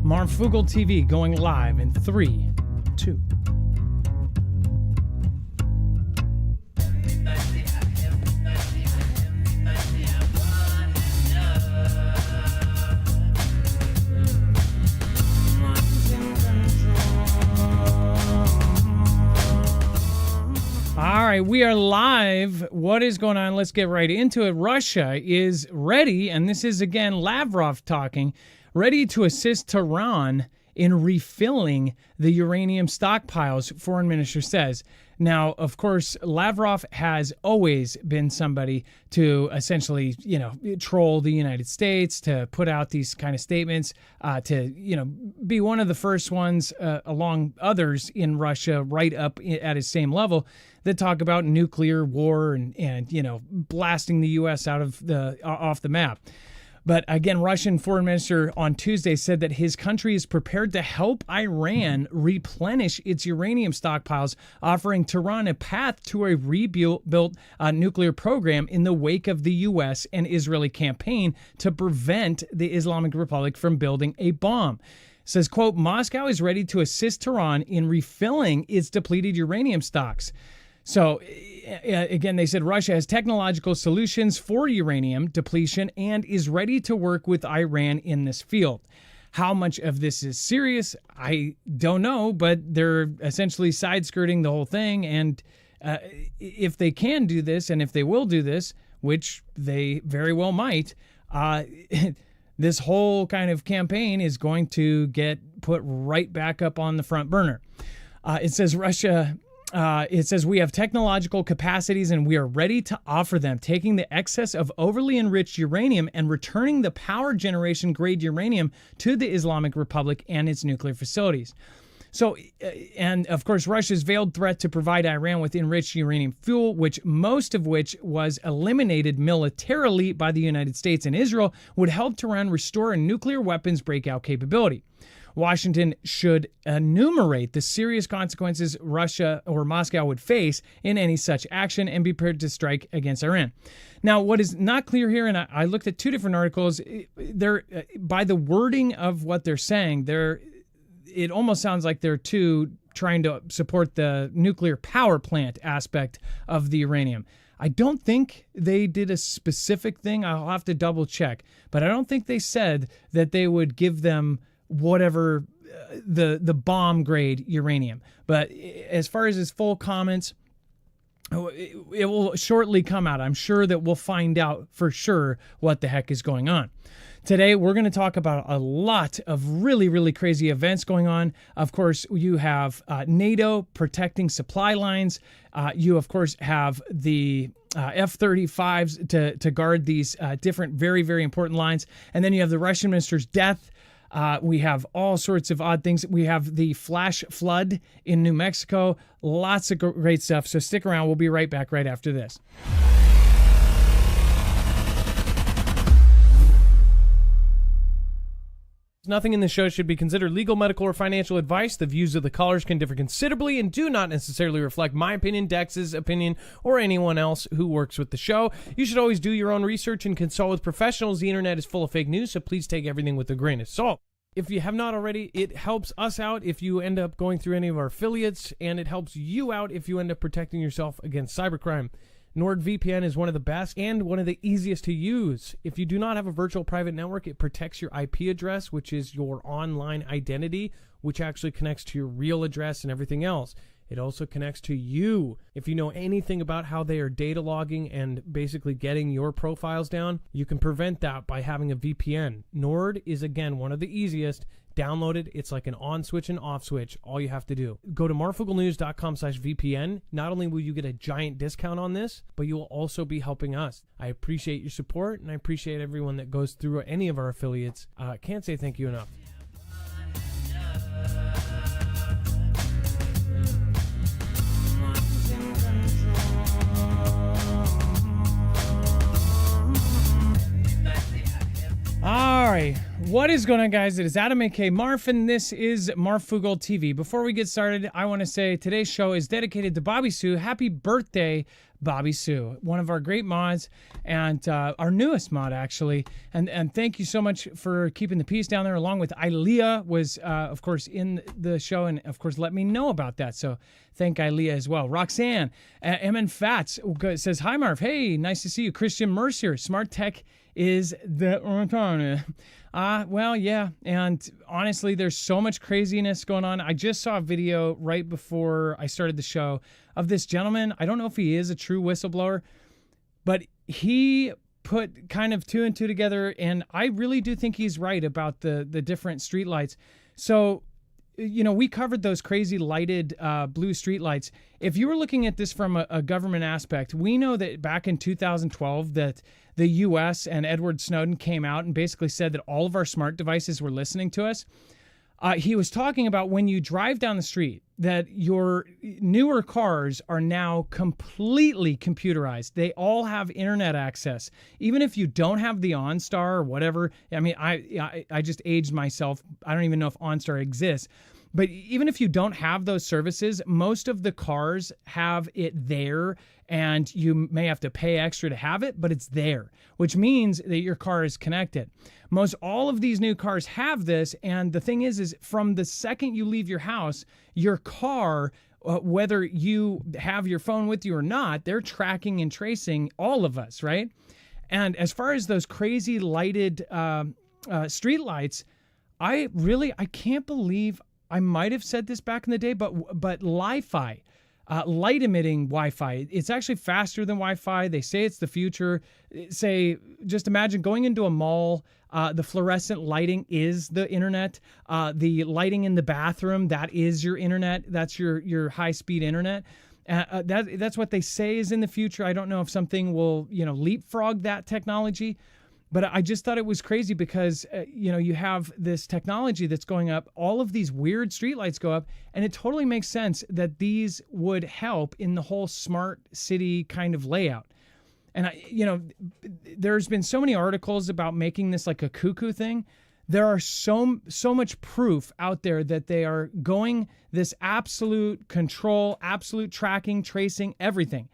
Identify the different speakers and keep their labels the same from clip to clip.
Speaker 1: Marfoogle TV going live in 3, 2. All right, we are live. What is going on? Let's get right into it. Russia is ready, and this is again Lavrov talking, ready to assist Tehran in refilling the uranium stockpiles, foreign minister says. Now, of course, Lavrov has always been somebody to essentially, troll the United States, to put out these kind of statements, to, be one of the first ones along others in Russia right up at his same level that talk about nuclear war and blasting the U.S. off the map. But again, Russian foreign minister on Tuesday said that his country is prepared to help Iran replenish its uranium stockpiles, offering Tehran a path to a rebuilt nuclear program in the wake of the U.S. and Israeli campaign to prevent the Islamic Republic from building a bomb. It says, quote, Moscow is ready to assist Tehran in refilling its depleted uranium stocks. So, again, they said Russia has technological solutions for uranium depletion and is ready to work with Iran in this field. How much of this is serious, I don't know, but they're essentially side-skirting the whole thing. And if they can do this, and if they will do this, which they very well might, this whole kind of campaign is going to get put right back up on the front burner. It says Russia... It says we have technological capacities and we are ready to offer them, taking the excess of overly enriched uranium and returning the power generation grade uranium to the Islamic Republic and its nuclear facilities. So, and of course, Russia's veiled threat to provide Iran with enriched uranium fuel, most of which was eliminated militarily by the United States and Israel, would help Tehran restore a nuclear weapons breakout capability. Washington should enumerate the serious consequences Russia or Moscow would face in any such action and be prepared to strike against Iran. Now, what is not clear here, and I looked at two different articles, by the wording of what they're saying, it almost sounds like they're trying to support the nuclear power plant aspect of the uranium. I don't think they did a specific thing. I'll have to double check, but I don't think they said that they would give them whatever the bomb grade uranium. But as far as his full comments, it will shortly come out. I'm sure that we'll find out for sure what the heck is going on. Today, we're going to talk about a lot of really, really crazy events going on. Of course, you have NATO protecting supply lines. You, of course, have the F-35s to guard these different very, very important lines. And then you have the Russian minister's death. We have all sorts of odd things. We have the flash flood in New Mexico. Lots of great stuff. So stick around. We'll be right back right after this. Nothing in the show should be considered legal, medical, or financial advice. The views of the callers can differ considerably and do not necessarily reflect my opinion, Dex's opinion, or anyone else who works with the show. You should always do your own research and consult with professionals. The internet is full of fake news, so please take everything with a grain of salt. If you have not already, it helps us out if you end up going through any of our affiliates, and it helps you out if you end up protecting yourself against cybercrime. NordVPN is one of the best and one of the easiest to use. If you do not have a virtual private network, it protects your IP address, which is your online identity, which actually connects to your real address and everything else. It also connects to you. If you know anything about how they are data logging and basically getting your profiles down, you can prevent that by having a VPN. Nord is, again, one of the easiest. Download it. It's like an on switch and off switch. All you have to do. Go to marfugglenews.com/VPN. Not only will you get a giant discount on this, but you will also be helping us. I appreciate your support, and I appreciate everyone that goes through any of our affiliates. Can't say thank you enough. All right, What is going on, guys? It is Adam, aka Marf, and this is Marfoogle TV. Before we get started, I want to say today's show is dedicated to Bobby Sue. Happy birthday, Bobby Sue, one of our great mods and our newest mod, actually. And thank you so much for keeping the peace down there, along with Ilea was, of course, in the show and, of course, let me know about that. So thank Ilea as well. Roxanne, MN Fats says, hi, Marv. Hey, nice to see you. Christian Mercier, Smart Tech is the well, yeah, and honestly, there's so much craziness going on. I just saw a video right before I started the show of this gentleman. I don't know if he is a true whistleblower, but he put kind of two and two together, and I really do think he's right about the different streetlights. So, you know, we covered those crazy lighted blue streetlights. If you were looking at this from a government aspect, we know that back in 2012 that the U.S. and Edward Snowden came out and basically said that all of our smart devices were listening to us. He was talking about when you drive down the street that your newer cars are now completely computerized. They all have internet access. Even if you don't have the OnStar or whatever. I mean, I just aged myself. I don't even know if OnStar exists. But even if you don't have those services, most of the cars have it there, and you may have to pay extra to have it, but it's there, which means that your car is connected. Most all of these new cars have this, and the thing is from the second you leave your house, your car, whether you have your phone with you or not, they're tracking and tracing all of us, right? And as far as those crazy lighted street lights, I can't believe I might have said this back in the day, but Li-Fi, light emitting Wi-Fi, it's actually faster than Wi-Fi. They say it's the future. Say, just imagine going into a mall. The fluorescent lighting is the internet. The lighting in the bathroom, that is your internet. That's your high-speed internet. That's what they say is in the future. I don't know if something will, leapfrog that technology. But I just thought it was crazy because, you have this technology that's going up, all of these weird streetlights go up, and it totally makes sense that these would help in the whole smart city kind of layout. And, there's been so many articles about making this like a cuckoo thing. There are so much proof out there that they are going this absolute control, absolute tracking, tracing, everything.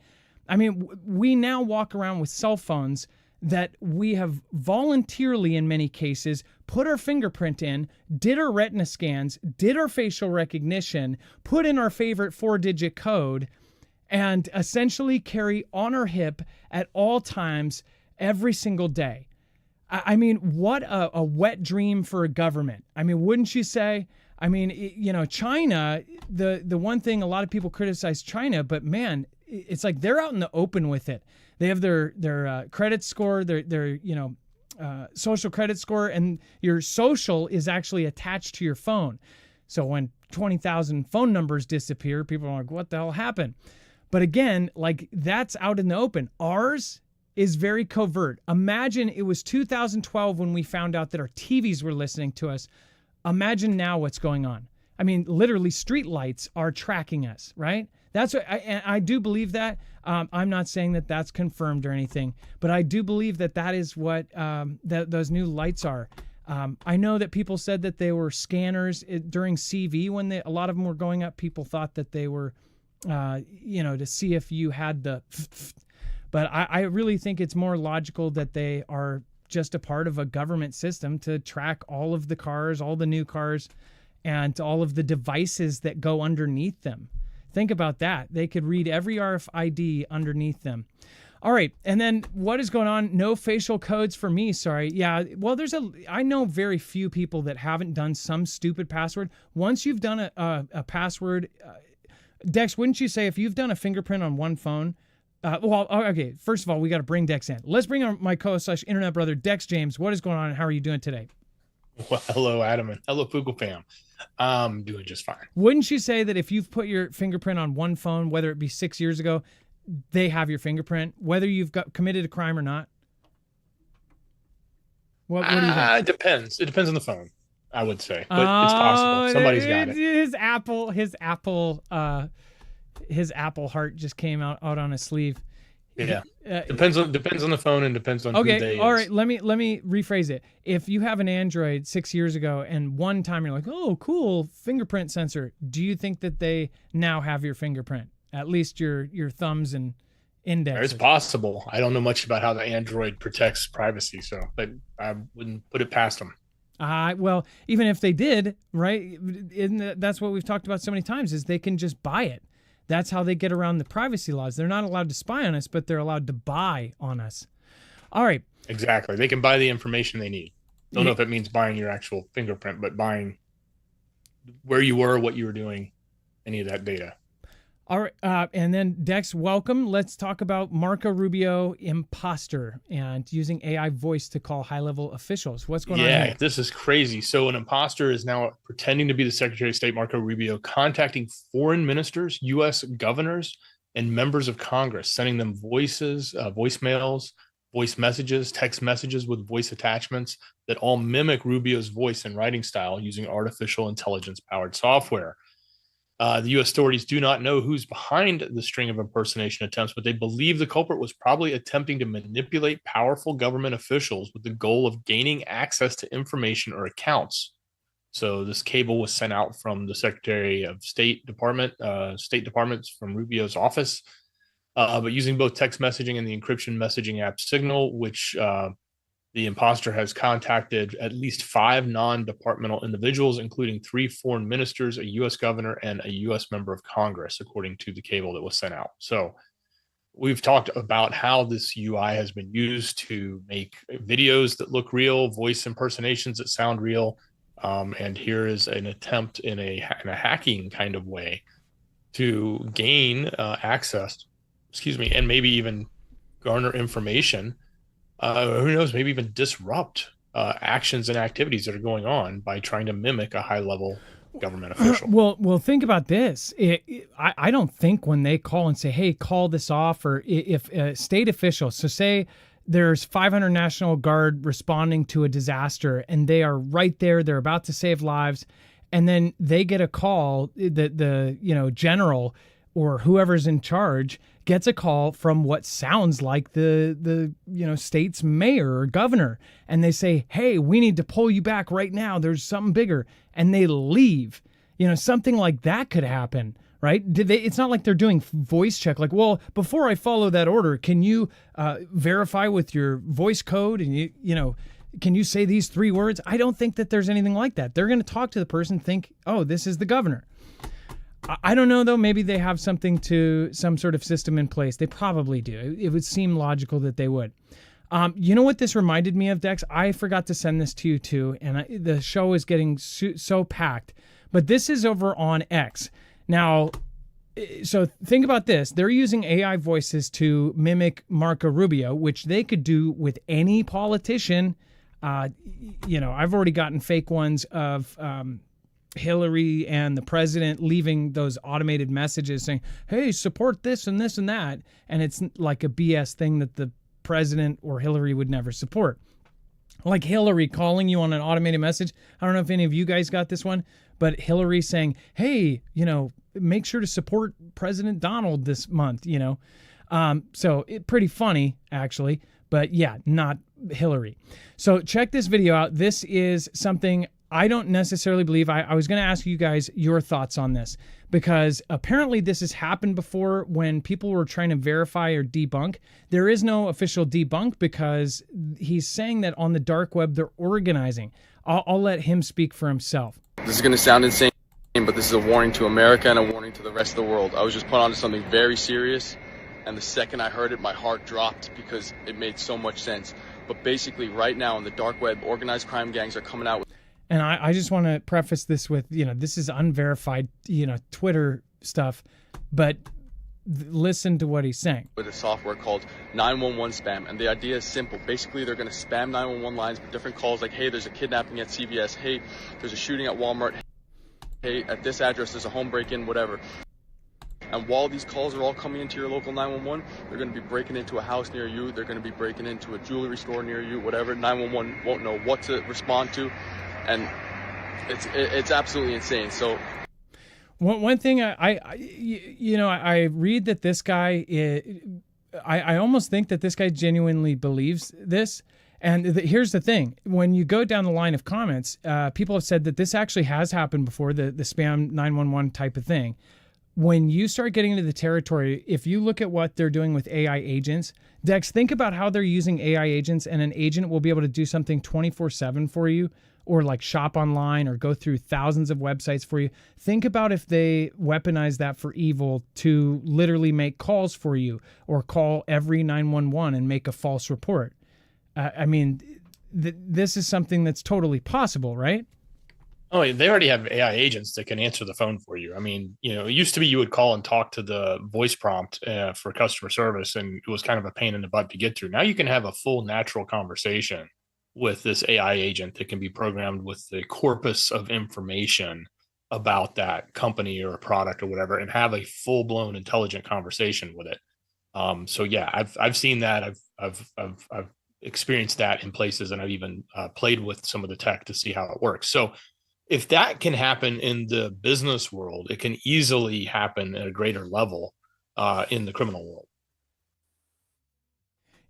Speaker 1: I mean, we now walk around with cell phones that we have voluntarily, in many cases, put our fingerprint in, did our retina scans, did our facial recognition, put in our favorite 4-digit code, and essentially carry on our hip at all times every single day. I mean, what a wet dream for a government. I mean, wouldn't you say? I mean, China, the one thing a lot of people criticize China, but man, it's like they're out in the open with it. They have their credit score, their social credit score, and your social is actually attached to your phone. So when 20,000 phone numbers disappear, people are like, what the hell happened? But again, like that's out in the open. Ours is very covert. Imagine it was 2012 when we found out that our TVs were listening to us. Imagine now what's going on. I mean, literally street lights are tracking us, right? That's what I do believe that. I'm not saying that that's confirmed or anything, but I do believe that is what those new lights are. I know that people said that they were scanners during CV when a lot of them were going up. People thought that they were, to see if you had the. But I really think it's more logical that they are just a part of a government system to track all of the cars, all the new cars, and all of the devices that go underneath them. Think about that. They could read every RFID underneath them. All right. And then what is going on? No facial codes for me. Sorry. Yeah. Well, I know very few people that haven't done some stupid password. Once you've done a password, Dex, wouldn't you say if you've done a fingerprint on one phone, okay. First of all, we got to bring Dex in. Let's bring on my co-host/internet brother, Dex James. What is going on and how are you doing today?
Speaker 2: Well, hello, Adam, and hello, Foogle fam. I'm doing just fine.
Speaker 1: Wouldn't you say that if you've put your fingerprint on one phone, whether it be 6 years ago, they have your fingerprint, whether you've committed a crime or not? What do you think?
Speaker 2: It depends. It depends on the phone, I would say, but it's possible. Somebody's got it.
Speaker 1: His Apple heart just came out on his sleeve.
Speaker 2: Yeah. Depends on the phone and depends on who they
Speaker 1: all
Speaker 2: is.
Speaker 1: right. Let me rephrase it. If you have an Android 6 years ago and one time you're like, oh, cool, fingerprint sensor, do you think that they now have your fingerprint? At least your thumbs and index.
Speaker 2: It's possible. I don't know much about how the Android protects privacy, so but I wouldn't put it past them.
Speaker 1: Well, even if they did, right? That's what we've talked about so many times is they can just buy it. That's how they get around the privacy laws. They're not allowed to spy on us, but they're allowed to buy on us. All right.
Speaker 2: Exactly. They can buy the information they need. Don't know if it means buying your actual fingerprint, but buying where you were, what you were doing, any of that data.
Speaker 1: All right, and then Dex, welcome. Let's talk about Marco Rubio imposter and using AI voice to call high-level officials. What's going on here?
Speaker 2: Yeah, this is crazy. So an imposter is now pretending to be the Secretary of State, Marco Rubio, contacting foreign ministers, U.S. governors, and members of Congress, sending them voicemails, voice messages, text messages with voice attachments that all mimic Rubio's voice and writing style using artificial intelligence-powered software. The U.S. authorities do not know who's behind the string of impersonation attempts, but they believe the culprit was probably attempting to manipulate powerful government officials with the goal of gaining access to information or accounts. So this cable was sent out from the Secretary of State departments from Rubio's office, but using both text messaging and the encryption messaging app Signal, which the imposter has contacted at least 5 non-departmental individuals, including 3 foreign ministers, a U.S. governor, and a U.S. member of Congress, according to the cable that was sent out. So we've talked about how this UI has been used to make videos that look real, voice impersonations that sound real. And here is an attempt in a hacking kind of way to gain access, and maybe even garner information. Who knows, maybe even disrupt actions and activities that are going on by trying to mimic a high-level government official.
Speaker 1: Well, think about this. I don't think when they call and say, hey, call this off, or if state officials, so say there's 500 National Guard responding to a disaster and they are right there, they're about to save lives, and then they get a call, the general or whoever's in charge gets a call from what sounds like the state's mayor or governor, and they say, hey, we need to pull you back right now, there's something bigger, and they leave. Something like that could happen, right? It's not like they're doing voice check, like, well, before I follow that order, can you verify with your voice code, and can you say these 3 words? I don't think that there's anything like that. They're going to talk to the person, think, oh, this is the governor. I don't know, though. Maybe they have some sort of system in place. They probably do. It would seem logical that they would. You know what this reminded me of, Dex? I forgot to send this to you, too, and the show is getting so packed. But this is over on X. Now, so think about this. They're using AI voices to mimic Marco Rubio, which they could do with any politician. I've already gotten fake ones of Hillary and the president leaving those automated messages saying, hey, support this and this and that. And it's like a BS thing that the president or Hillary would never support. Like Hillary calling you on an automated message. I don't know if any of you guys got this one, but Hillary saying, hey, make sure to support President Donald this month, So pretty funny, actually. But yeah, not Hillary. So check this video out. This is something I don't necessarily believe. I was going to ask you guys your thoughts on this, because apparently this has happened before when people were trying to verify or debunk. There is no official debunk because he's saying that on the dark web they're organizing. I'll let him speak for himself.
Speaker 3: This is going to sound insane, but this is a warning to America and a warning to the rest of the world. I was just put onto something very serious, and the second I heard it, my heart dropped because it made so much sense. But basically right now on the dark web, organized crime gangs are coming out with...
Speaker 1: And I just want to preface this with, this is unverified, Twitter stuff, but listen to what he's saying.
Speaker 3: With a software called 911 spam, and the idea is simple. Basically, they're going to spam 911 lines with different calls like, hey, there's a kidnapping at CVS, hey, there's a shooting at Walmart, hey, at this address there's a home break-in, whatever. And while these calls are all coming into your local 911, they're going to be breaking into a house near you, they're going to be breaking into a jewelry store near you, whatever. 911 won't know what to respond to. And it's absolutely insane. So
Speaker 1: one thing I read that this guy I almost think that this guy genuinely believes this. And here's the thing. When you go down the line of comments, people have said that this actually has happened before, the spam 911 type of thing. When you start getting into the territory, if you look at what they're doing with AI agents, Dex, think about how they're using AI agents, and an agent will be able to do something 24/7 for you, or like shop online or go through thousands of websites for you. Think about if they weaponize that for evil to literally make calls for you or call every 911 and make a false report. I mean, this is something that's totally possible, right?
Speaker 2: Oh, they already have AI agents that can answer the phone for you. I mean, it used to be you would call and talk to the voice prompt for customer service, and it was kind of a pain in the butt to get through. Now you can have a full natural conversation with this AI agent that can be programmed with the corpus of information about that company or a product or whatever, and have a full blown intelligent conversation with it. So yeah, I've seen that. I've experienced that in places, and I've even played with some of the tech to see how it works. So if that can happen in the business world, it can easily happen at a greater level in the criminal world.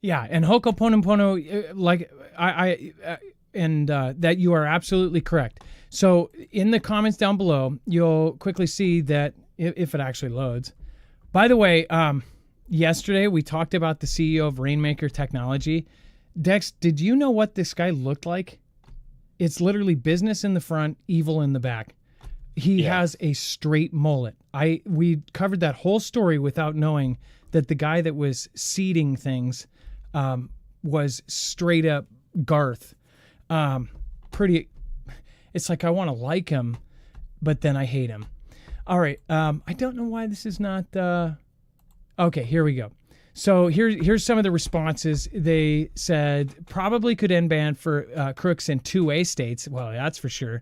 Speaker 1: Yeah, and Ho'oponopono, like that you are absolutely correct. So in the comments down below, you'll quickly see that if it actually loads. By the way, yesterday we talked about the CEO of Rainmaker Technology. Dex, did you know what this guy looked like? It's literally business in the front, evil in the back. He has a straight mullet. We covered that whole story without knowing that the guy that was seeding things was straight up Garth. Pretty. It's like I want to like him, but then I hate him. All right. I don't know why this is not. Okay, here we go. So here's some of the responses. They said probably could end ban for crooks in 2A states. Well, that's for sure.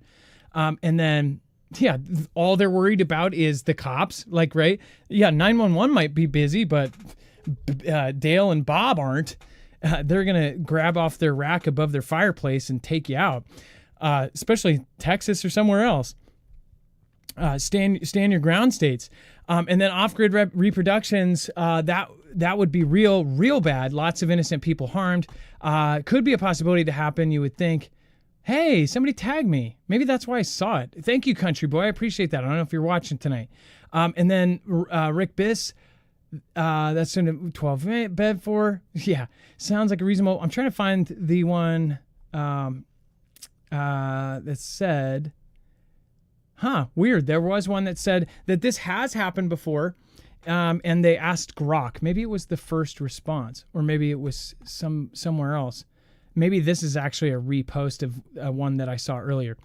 Speaker 1: And then, yeah, all they're worried about is the cops. Like, right? Yeah, 911 might be busy, but Dale and Bob aren't. They're going to grab off their rack above their fireplace and take you out, especially Texas or somewhere else. Stand your ground states. And then off-grid reproductions, that would be real bad. Lots of innocent people harmed. Could be a possibility to happen, you would think. Hey, somebody tag me. Maybe that's why I saw it. Thank you, country boy. I appreciate that. I don't know if you're watching tonight. And then Rick Biss, that's in 12 bed for. Yeah, sounds like a reasonable. I'm trying to find the one that said, weird. There was one that said that this has happened before. And they asked Grok. Maybe it was the first response, or maybe it was somewhere else. Maybe this is actually a repost of one that I saw earlier.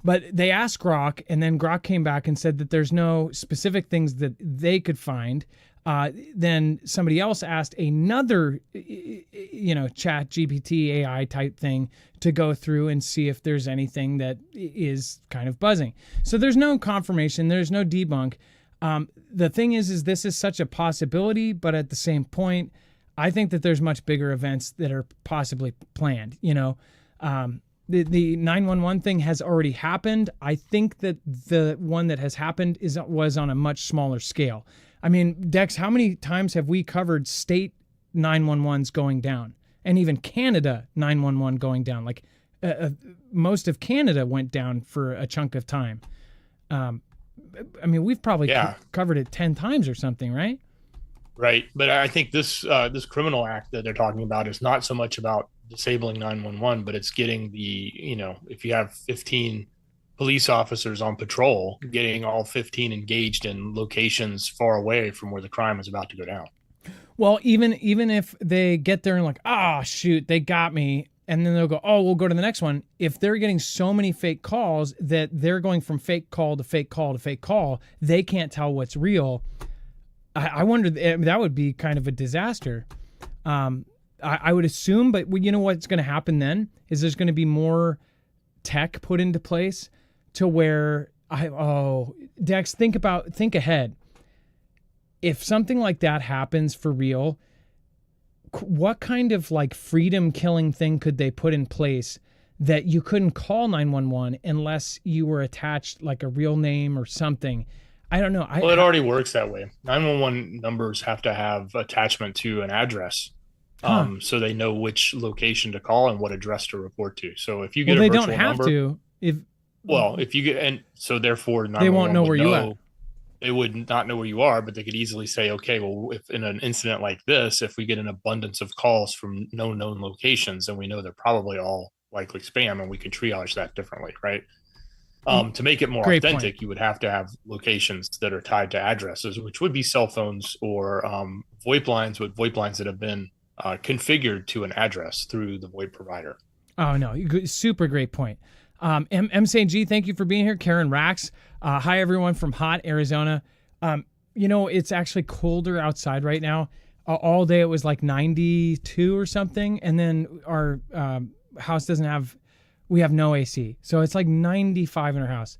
Speaker 1: But they asked Grok, and then Grok came back and said that there's no specific things that they could find. Then somebody else asked another, chat GPT AI type thing to go through and see if there's anything that is kind of buzzing. So there's no confirmation. There's no debunk. The thing is this is such a possibility, but at the same point, I think that there's much bigger events that are possibly planned. The 911 thing has already happened. I think that the one that has happened was on a much smaller scale. I mean, Dex, how many times have we covered state 911s going down, and even Canada 911 going down? Like most of Canada went down for a chunk of time. I mean, we've probably covered it 10 times or something, right?
Speaker 2: Right. But I think this criminal act that they're talking about is not so much about disabling 911, but it's getting if you have 15 police officers on patrol, getting all 15 engaged in locations far away from where the crime is about to go down.
Speaker 1: Well, even if they get there and like, shoot, they got me. And then they'll go, we'll go to the next one. If they're getting so many fake calls that they're going from fake call to fake call to fake call, they can't tell what's real. I wonder, that would be kind of a disaster. I would assume, but you know what's going to happen then is there's going to be more tech put into place to where Dex, think ahead. If something like that happens for real, what kind of like freedom killing thing could they put in place that you couldn't call 911 unless you were attached like a real name or something? I don't know.
Speaker 2: Well, it already works that way. 911 numbers have to have attachment to an address, so they know which location to call and what address to report to. So if you get
Speaker 1: Well,
Speaker 2: a
Speaker 1: they
Speaker 2: virtual
Speaker 1: don't have
Speaker 2: number,
Speaker 1: to.
Speaker 2: if you get, and so therefore
Speaker 1: They won't
Speaker 2: 911
Speaker 1: know
Speaker 2: would
Speaker 1: where you are.
Speaker 2: they would not know where you are, but they could easily say, okay, well, if in an incident like this, if we get an abundance of calls from no known locations, then we know they're probably all likely spam, and we can triage that differently, right? To make it more
Speaker 1: Great
Speaker 2: authentic,
Speaker 1: point.
Speaker 2: you would have to have locations that are tied to addresses, which would be cell phones or VoIP lines, with VoIP lines that have been configured to an address through the VoIP provider.
Speaker 1: Oh, no. Super great point. M. St. G, thank you for being here. Karen Rax. Hi, everyone from hot Arizona. It's actually colder outside right now. All day it was like 92 or something. And then our house we have no AC. So it's like 95 in our house.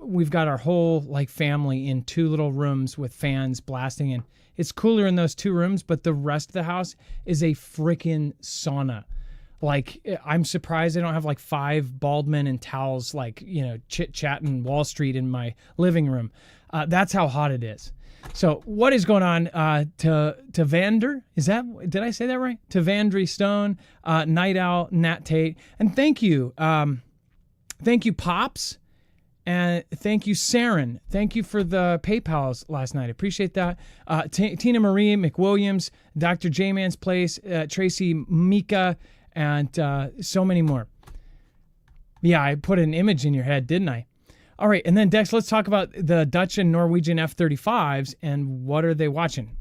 Speaker 1: We've got our whole family in 2 little rooms with fans blasting, and it's cooler in those 2 rooms, but the rest of the house is a freaking sauna. I'm surprised I don't have 5 bald men and towels, chit-chatting Wall Street in my living room. That's how hot it is. So what is going on to Vander? Did I say that right? To Vandry Stone, Night Owl, Nat Tate. And thank you. Thank you, Pops. And thank you, Saren. Thank you for the PayPals last night. I appreciate that. Tina Marie McWilliams, Dr. J-Man's Place, Tracy Mika, and so many more. Yeah, I put an image in your head, didn't I? All right, and then Dex, let's talk about the Dutch and Norwegian F-35s and what are they watching?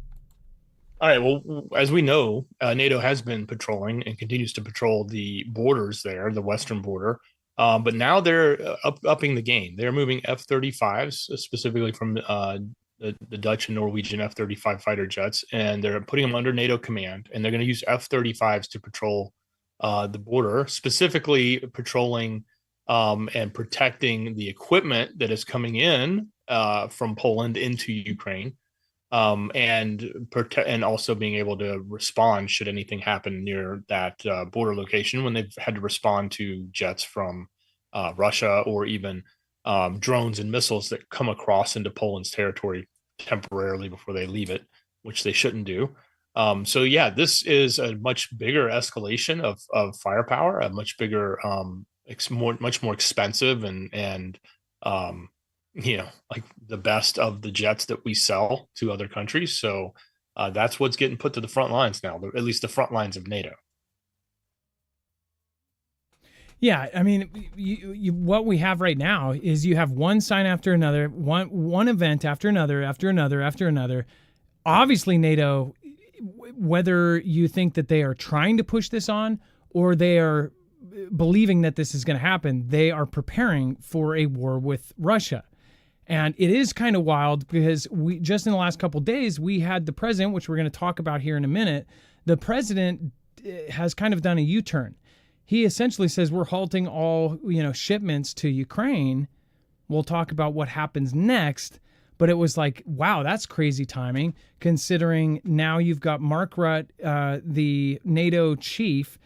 Speaker 2: All right, well, as we know, NATO has been patrolling and continues to patrol the borders there, the western border, but now they're upping the game. They're moving F-35s, specifically from the Dutch and Norwegian F-35 fighter jets, and they're putting them under NATO command, and they're going to use F-35s to patrol the border, specifically patrolling and protecting the equipment that is coming in from Poland into Ukraine, and also being able to respond should anything happen near that border location when they've had to respond to jets from Russia, or even drones and missiles that come across into Poland's territory temporarily before they leave it, which they shouldn't do. So yeah, this is a much bigger escalation of firepower, a much bigger, much more expensive, and the best of the jets that we sell to other countries. So that's what's getting put to the front lines now, at least the front lines of NATO.
Speaker 1: Yeah, I mean, what we have right now is you have one sign after another, one event after another, after another, after another. Obviously, NATO, whether you think that they are trying to push this on or they are believing that this is going to happen, they are preparing for a war with Russia. And it is kind of wild because we just in the last couple of days, we had the president, which we're going to talk about here in a minute. The president has kind of done a U-turn. He essentially says we're halting all, shipments to Ukraine. We'll talk about what happens next. But it was like, wow, that's crazy timing, considering now you've got Mark Rutte, the NATO chief,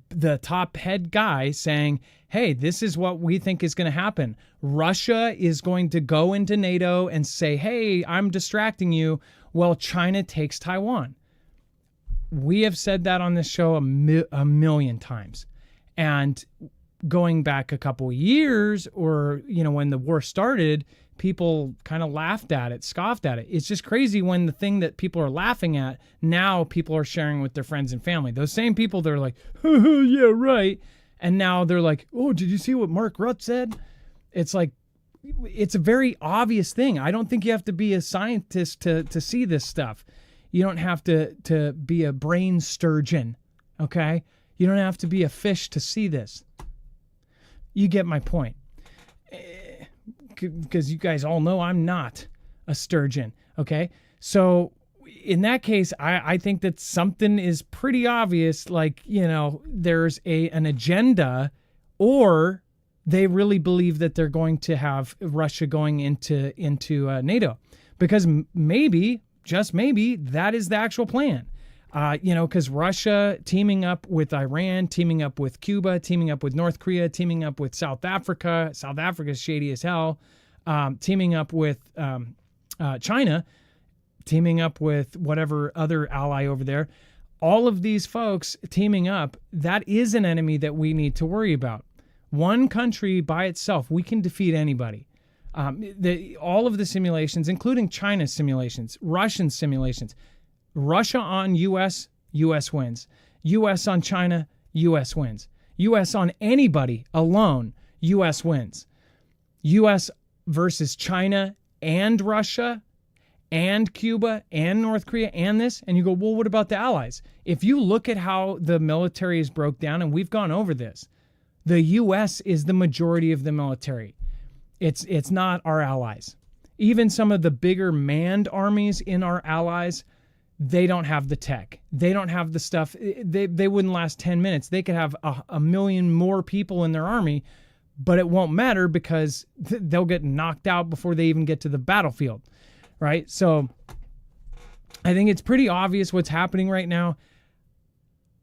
Speaker 1: the top head guy, saying, hey, this is what we think is going to happen. Russia is going to go into NATO and say, hey, I'm distracting you, while China takes Taiwan. We have said that on this show a million times. And going back a couple of years, or, when the war started, people kind of laughed at it, scoffed at it. It's just crazy when the thing that people are laughing at, now people are sharing with their friends and family. Those same people that are like, yeah, right. And now they're like, oh, did you see what Mark Rutte said? It's like, it's a very obvious thing. I don't think you have to be a scientist to see this stuff. You don't have to be a brain sturgeon, okay? You don't have to be a fish to see this. You get my point. Because you guys all know I'm not a sturgeon, okay? So in that case, I think that something is pretty obvious, there's an agenda, or they really believe that they're going to have Russia going into NATO. Because maybe, just maybe, that is the actual plan. Because Russia teaming up with Iran, teaming up with Cuba, teaming up with North Korea, teaming up with South Africa. South Africa's shady as hell. teaming up with China, teaming up with whatever other ally over there. All of these folks teaming up, that is an enemy that we need to worry about. One country by itself, we can defeat anybody. All of the simulations, including China's simulations, Russian simulations, Russia on U.S., U.S. wins. U.S. on China, U.S. wins. U.S. on anybody alone, U.S. wins. U.S. versus China and Russia and Cuba and North Korea and this, and you go, well, what about the allies? If you look at how the military is broke down, and we've gone over this, the U.S. is the majority of the military. It's not our allies. Even some of the bigger manned armies in our allies, they don't have the tech. They don't have the stuff. They wouldn't last 10 minutes. They could have a million more people in their army, but it won't matter because they'll get knocked out before they even get to the battlefield, right? So I think it's pretty obvious what's happening right now.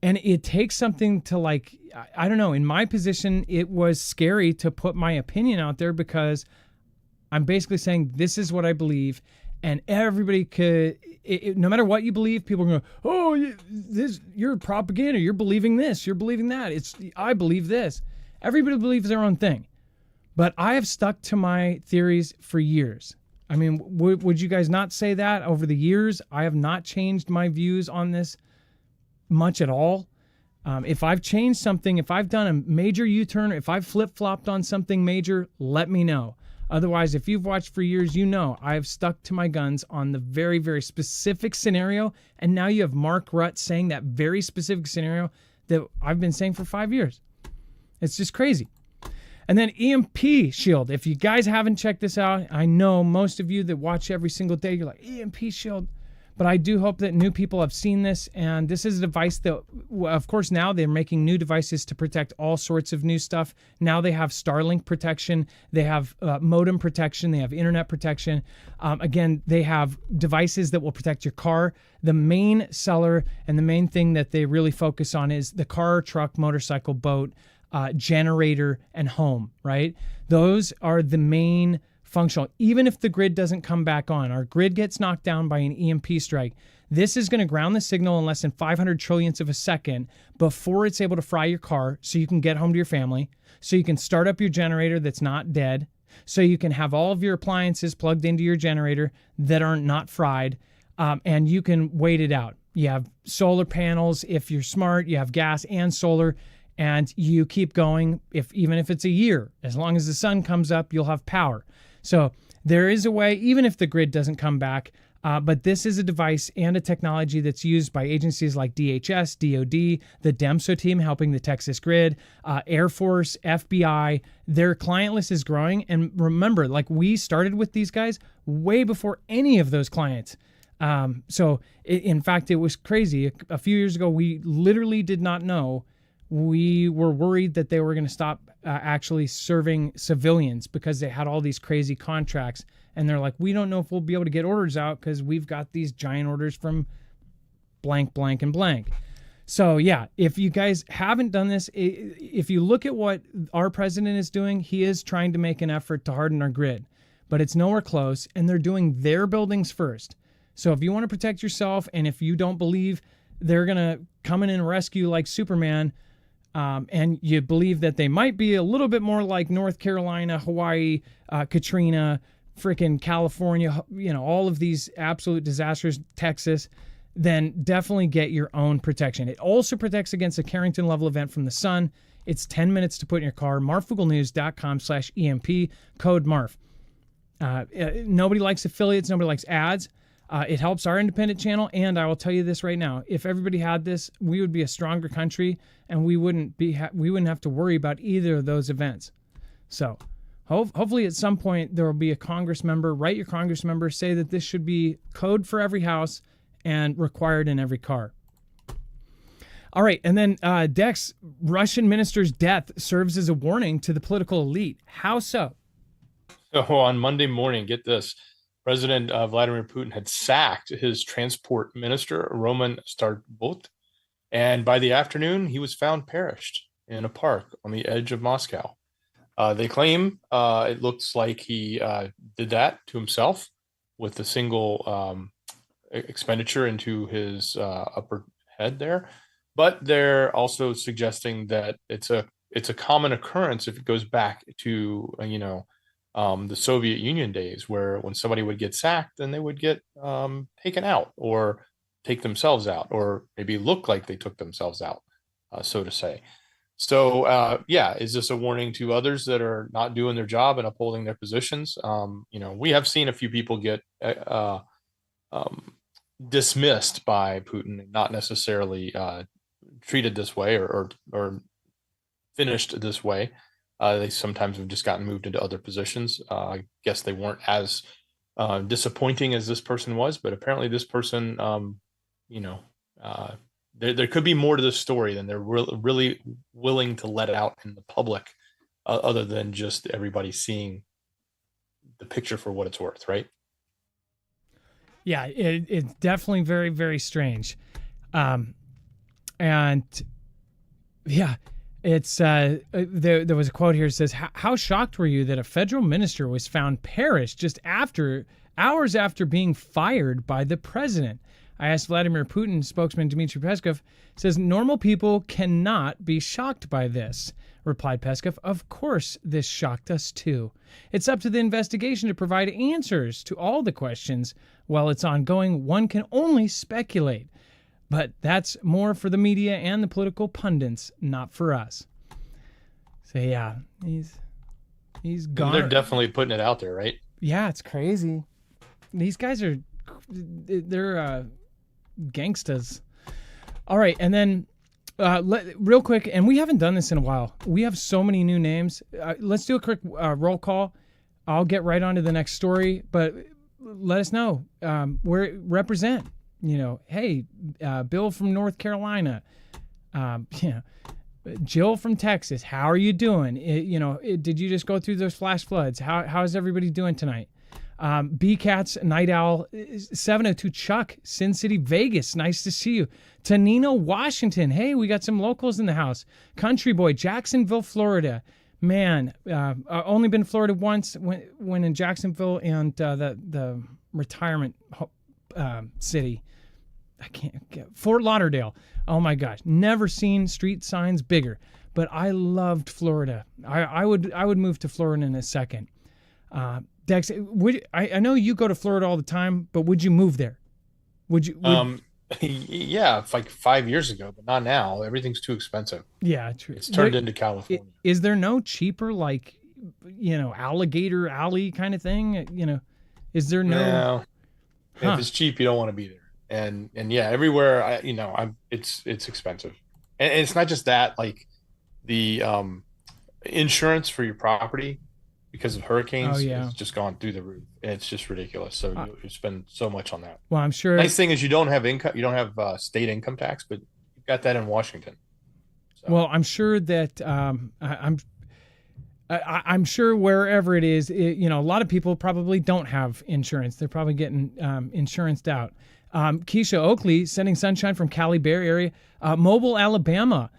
Speaker 1: And it takes something to, like, I don't know, in my position, it was scary to put my opinion out there because I'm basically saying this is what I believe. And everybody could, no matter what you believe, people are going, oh, you're propaganda. You're believing this. You're believing that. I believe this. Everybody believes their own thing. But I have stuck to my theories for years. I mean, would you guys not say that over the years? I have not changed my views on this much at all. If I've changed something, if I've done a major U-turn, if I've flip-flopped on something major, let me know. Otherwise, if you've watched for years, you know I've stuck to my guns on the very, very specific scenario. And now you have Mark Rutte saying that very specific scenario that I've been saying for 5 years. It's just crazy. And then EMP shield. If you guys haven't checked this out, I know most of you that watch every single day, you're like, EMP shield. But I do hope that new people have seen this. And this is a device that, of course, now they're making new devices to protect all sorts of new stuff. Now they have Starlink protection. They have modem protection. They have internet protection. Again, they have devices that will protect your car. The main seller and the main thing that they really focus on is the car, truck, motorcycle, boat, generator, and home, right? Those are the main functional. Even if the grid doesn't come back on, our grid gets knocked down by an EMP strike, this is going to ground the signal in less than 500 trillionths of a second before it's able to fry your car so you can get home to your family, so you can start up your generator that's not dead, so you can have all of your appliances plugged into your generator that are not fried, and you can wait it out. You have solar panels. If you're smart, you have gas and solar, and you keep going. Even if it's a year, as long as the sun comes up, you'll have power. So there is a way, even if the grid doesn't come back, but this is a device and a technology that's used by agencies like DHS, DOD, the DEMSO team helping the Texas grid, Air Force, FBI. Their client list is growing. And remember, like, we started with these guys way before any of those clients. In fact, it was crazy. A few years ago, we literally did not know. We were worried that they were going to stop actually serving civilians because they had all these crazy contracts. And they're like, we don't know if we'll be able to get orders out because we've got these giant orders from blank, blank, and blank. So yeah, if you guys haven't done this, if you look at what our president is doing, he is trying to make an effort to harden our grid, but it's nowhere close. And they're doing their buildings first. So if you want to protect yourself, and if you don't believe they're going to come in and rescue like Superman, and you believe that they might be a little bit more like North Carolina, Hawaii, Katrina, freaking California, all of these absolute disasters, Texas, then definitely get your own protection. It also protects against a Carrington level event from the sun. It's 10 minutes to put in your car. Marfooglenews.com/EMP, code MARF. Nobody likes affiliates. Nobody likes ads. It helps our independent channel, and I will tell you this right now: if everybody had this, we would be a stronger country, and we wouldn't have to worry about either of those events. So, hopefully, at some point, there will be a Congress member. Write your Congress member, say that this should be code for every house and required in every car. All right, and then Dex, Russian minister's death serves as a warning to the political elite. How so?
Speaker 2: So on Monday morning, get this. President Vladimir Putin had sacked his transport minister, Roman Starbot, and by the afternoon, he was found perished in a park on the edge of Moscow. They claim it looks like he did that to himself with a single expenditure into his upper head there. But they're also suggesting that it's a common occurrence if it goes back to the Soviet Union days, where when somebody would get sacked, then they would get taken out or take themselves out, or maybe look like they took themselves out, so to say. So is this a warning to others that are not doing their job and upholding their positions? We have seen a few people get dismissed by Putin and not necessarily treated this way or finished this way. They sometimes have just gotten moved into other positions. I guess they weren't as disappointing as this person was, but apparently this person, there could be more to this story than they're really willing to let out in the public, other than just everybody seeing the picture for what it's worth, right?
Speaker 1: Yeah, it's definitely very, very strange. And yeah, it's there was a quote here that says, how shocked were you that a federal minister was found perished just hours after being fired by the president? I asked Vladimir Putin. Spokesman Dmitry Peskov says normal people cannot be shocked by this. Replied Peskov, of course this shocked us too. It's up to the investigation to provide answers to all the questions. While it's ongoing, one can only speculate. But that's more for the media and the political pundits, not for us. So yeah, he's gone.
Speaker 2: They're definitely putting it out there, right?
Speaker 1: Yeah, it's crazy. These guys they're gangstas. All right, and then real quick, and we haven't done this in a while. We have so many new names. Let's do a quick roll call. I'll get right on to the next story, but let us know where represent. Hey, Bill from North Carolina, Jill from Texas. How are you doing? Did you just go through those flash floods? How's everybody doing tonight? B-Cats, Night Owl, 702 Chuck, Sin City, Vegas. Nice to see you. Tanino, Washington. Hey, we got some locals in the house. Country Boy, Jacksonville, Florida. Man, only been to Florida once when in Jacksonville and the retirement city. I can't get Fort Lauderdale. Oh my gosh, never seen street signs bigger. But I loved Florida. I would move to Florida in a second. Dex, I know you go to Florida all the time, but would you move there? Would you?
Speaker 2: Yeah, it's like 5 years ago, but not now. Everything's too expensive.
Speaker 1: Yeah, true.
Speaker 2: It's turned into California.
Speaker 1: Is there no cheaper, alligator alley kind of thing? Is there no?
Speaker 2: No. If it's cheap, you don't want to be there. And yeah, everywhere it's expensive, and it's not just that. Like the insurance for your property because of hurricanes has just gone through the roof. It's just ridiculous. So you spend so much on that.
Speaker 1: Well, I'm sure.
Speaker 2: Nice thing is you don't have income. You don't have state income tax, but you've got that in Washington. So.
Speaker 1: Well, I'm sure that I'm sure wherever it is, a lot of people probably don't have insurance. They're probably getting insuranced out. Keisha Oakley, sending sunshine from Cali Bear area. Mobile, Alabama.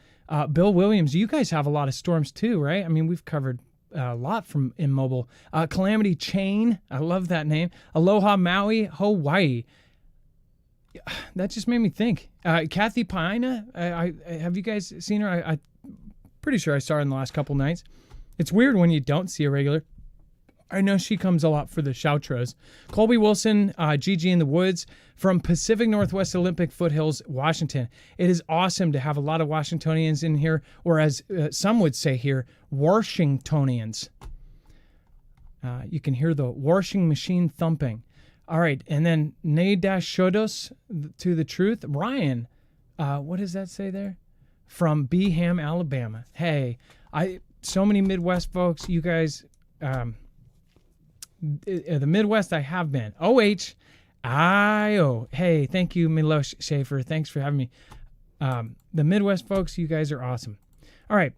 Speaker 1: Bill Williams, you guys have a lot of storms too, right? I mean, we've covered a lot in Mobile. Calamity Chain, I love that name. Aloha Maui, Hawaii. That just made me think. Kathy Paina, I have you guys seen her? I'm pretty sure I saw her in the last couple nights. It's weird when you don't see a regular. I know she comes a lot for the Shoutros. Colby Wilson, Gigi in the Woods from Pacific Northwest Olympic Foothills, Washington. It is awesome to have a lot of Washingtonians in here, or as some would say here, Washingtonians. You can hear the washing machine thumping. All right, and then Nadash Shodos to the truth. Ryan, what does that say there? From Beham, Alabama. Hey, so many Midwest folks, you guys... the Midwest I have been. OHIO. Hey, thank you, Milosh Schaefer. Thanks for having me. The Midwest folks, you guys are awesome. All right.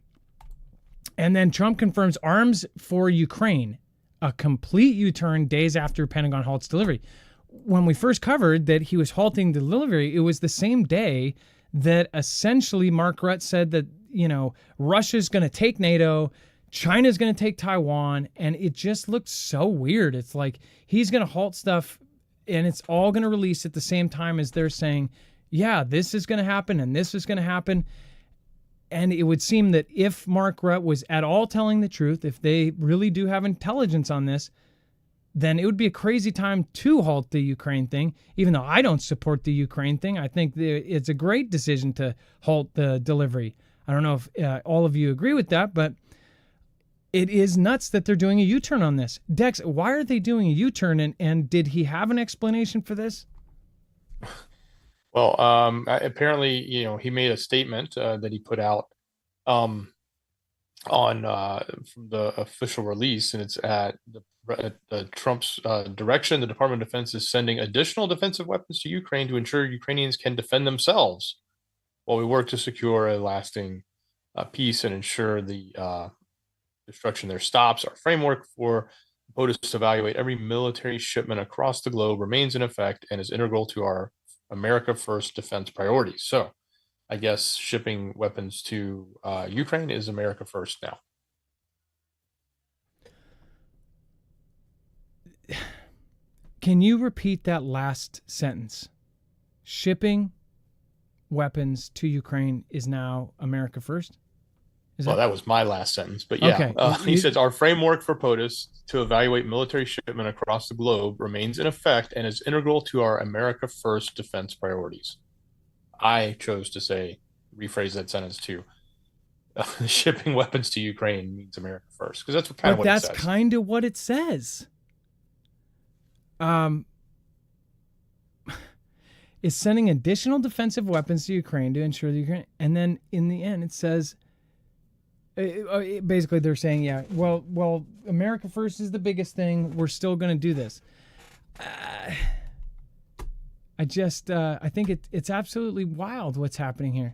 Speaker 1: And then Trump confirms arms for Ukraine. A complete U-turn days after Pentagon halts delivery. When we first covered that he was halting the delivery, it was the same day that essentially Mark Rutte said that, Russia's going to take NATO, China's going to take Taiwan, and it just looked so weird. It's like he's going to halt stuff, and it's all going to release at the same time as they're saying, yeah, this is going to happen, and this is going to happen. And it would seem that if Mark Rutte was at all telling the truth, if they really do have intelligence on this, then it would be a crazy time to halt the Ukraine thing, even though I don't support the Ukraine thing. I think it's a great decision to halt the delivery. I don't know if all of you agree with that, but it is nuts that they're doing a U-turn on this. Dex, why are they doing a U-turn, and did he have an explanation for this?
Speaker 2: Well, apparently, he made a statement that he put out on from the official release, and it's at Trump's direction. The Department of Defense is sending additional defensive weapons to Ukraine to ensure Ukrainians can defend themselves while we work to secure a lasting peace and ensure the destruction there stops. Our framework for POTUS to evaluate every military shipment across the globe remains in effect and is integral to our America First defense priorities. So I guess shipping weapons to Ukraine is America First now.
Speaker 1: Can you repeat that last sentence? Shipping weapons to Ukraine is now America First?
Speaker 2: That was my last sentence, but yeah. Okay. He says our framework for POTUS to evaluate military shipment across the globe remains in effect and is integral to our America First defense priorities. I chose to rephrase that sentence to shipping weapons to Ukraine means America First, because that's what it says.
Speaker 1: That's kind of what it says. Is sending additional defensive weapons to Ukraine to ensure the Ukraine, and then in the end it says, basically they're saying, yeah, well, America First is the biggest thing. We're still going to do this. I think it's absolutely wild what's happening here.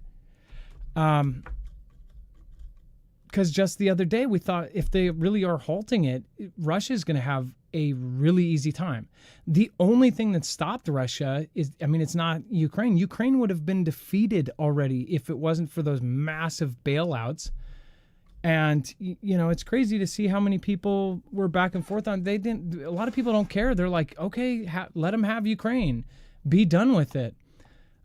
Speaker 1: Because just the other day we thought if they really are halting it, Russia's going to have a really easy time. The only thing that stopped Russia it's not Ukraine. Ukraine would have been defeated already if it wasn't for those massive bailouts. And, it's crazy to see how many people were back and forth on. A lot of people don't care. They're like, okay, let them have Ukraine. Be done with it.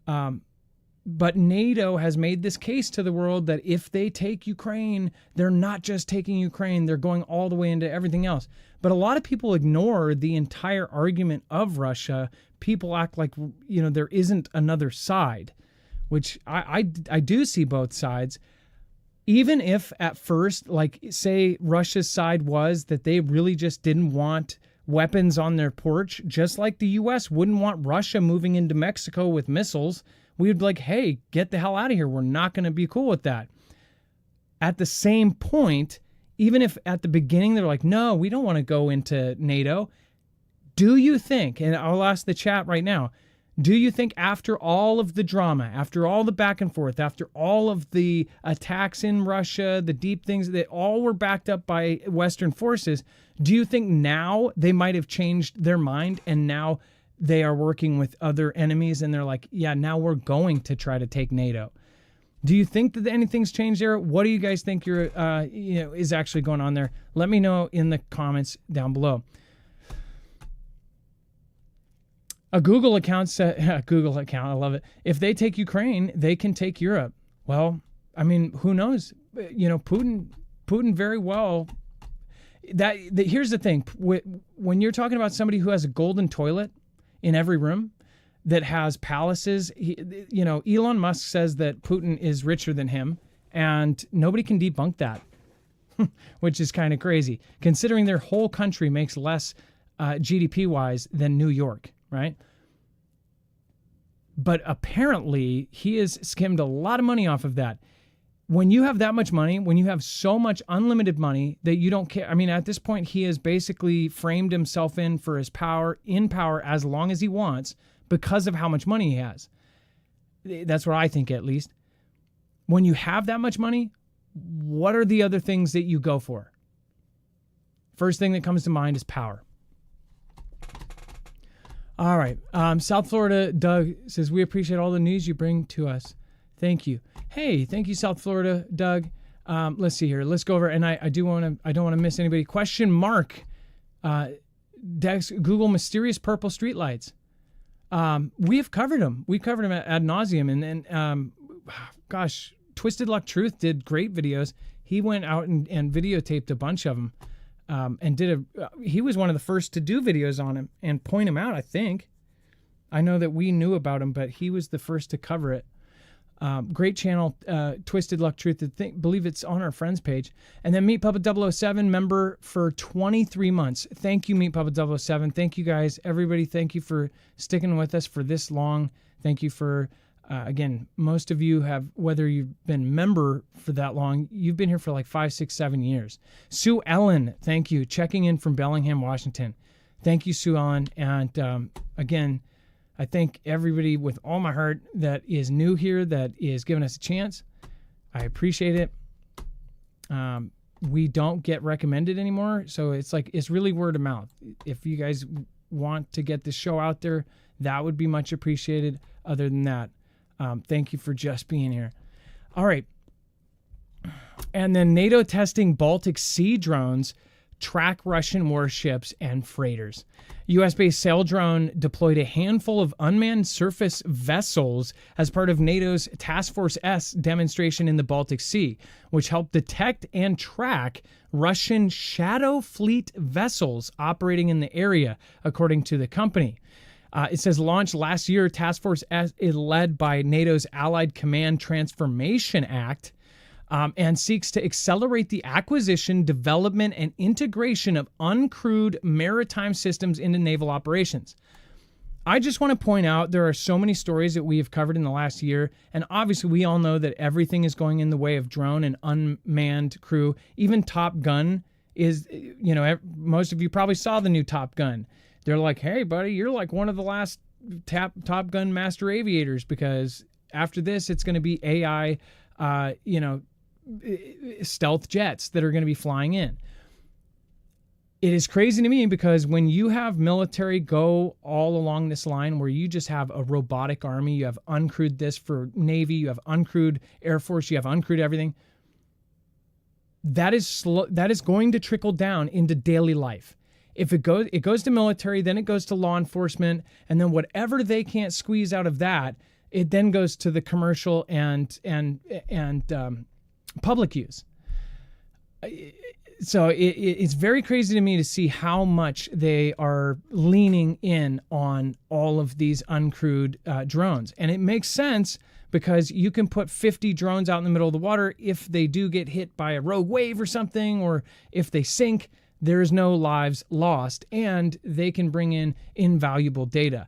Speaker 1: But NATO has made this case to the world that if they take Ukraine, they're not just taking Ukraine, they're going all the way into everything else. But a lot of people ignore the entire argument of Russia. People act like, there isn't another side, which I do see both sides. Even if at first, say Russia's side was that they really just didn't want weapons on their porch, just like the U.S. wouldn't want Russia moving into Mexico with missiles, we would be like, hey, get the hell out of here. We're not going to be cool with that. At the same point, even if at the beginning they're like, no, we don't want to go into NATO, do you think, and I'll ask the chat right now, do you think after all of the drama, after all the back and forth, after all of the attacks in Russia, the deep things that all were backed up by Western forces, do you think now they might have changed their mind and now they are working with other enemies and they're like, yeah, now we're going to try to take NATO? Do you think that anything's changed there? What do you guys think is actually going on there? Let me know in the comments down below. A Google account said, I love it. If they take Ukraine, they can take Europe. Well, who knows? Putin very well. Here's the thing. When you're talking about somebody who has a golden toilet in every room that has palaces, Elon Musk says that Putin is richer than him, and nobody can debunk that, which is kind of crazy, considering their whole country makes less GDP-wise than New York. Right? But apparently he has skimmed a lot of money off of that. When you have that much money, when you have so much unlimited money that you don't care. At this point, he has basically framed himself in for his power as long as he wants because of how much money he has. That's what I think, at least. When you have that much money, what are the other things that you go for? First thing that comes to mind is power. All right. South Florida, Doug says, we appreciate all the news you bring to us. Thank you. Hey, thank you, South Florida, Doug. Let's see here. Let's go over, and I don't want to miss anybody. Question mark. Dex, Google mysterious purple streetlights. We've covered them. We covered them ad nauseum, and then gosh, Twisted Luck Truth did great videos. He went out and videotaped a bunch of them, and he was one of the first to do videos on him and point him out. I think. I know that we knew about him, but he was the first to cover it. Great channel, Twisted Luck Truth. Believe it's on our friends page. And then Meat Puppet 007, member for 23 months. Thank you, Meat Puppet 007. Thank you, guys. Everybody, thank you for sticking with us for this long. Thank you for, again, most of you have, whether you've been member for that long, you've been here for like 5, 6, 7 years. Sue Ellen, thank you. Checking in from Bellingham, Washington. Thank you, Sue Ellen. And again, I thank everybody with all my heart that is new here, that is giving us a chance. I appreciate it. We don't get recommended anymore, so it's really word of mouth. If you guys want to get the show out there, that would be much appreciated. Other than that, thank you for just being here. All right. And then NATO testing Baltic Sea drones track Russian warships and freighters. U.S.-based sail drone deployed a handful of unmanned surface vessels as part of NATO's Task Force S demonstration in the Baltic Sea, which helped detect and track Russian Shadow Fleet vessels operating in the area, according to the company. It says launched last year, Task Force S is led by NATO's Allied Command Transformation Act, and seeks to accelerate the acquisition, development, and integration of uncrewed maritime systems into naval operations. I just want to point out there are so many stories that we have covered in the last year, and obviously we all know that everything is going in the way of drone and unmanned crew. Even Top Gun is, most of you probably saw the new Top Gun. They're like, hey, buddy, you're like one of the last Top Gun master aviators, because after this, it's going to be AI, stealth jets that are going to be flying in. It is crazy to me because when you have military go all along this line where you just have a robotic army, you have uncrewed this for Navy, you have uncrewed Air Force, you have uncrewed everything, that is going to trickle down into daily life. If it goes to military, then it goes to law enforcement, and then whatever they can't squeeze out of that, it then goes to the commercial and public use. So it's very crazy to me to see how much they are leaning in on all of these uncrewed drones. And it makes sense because you can put 50 drones out in the middle of the water. If they do get hit by a rogue wave or something, or if they sink, there's no lives lost, and they can bring in invaluable data.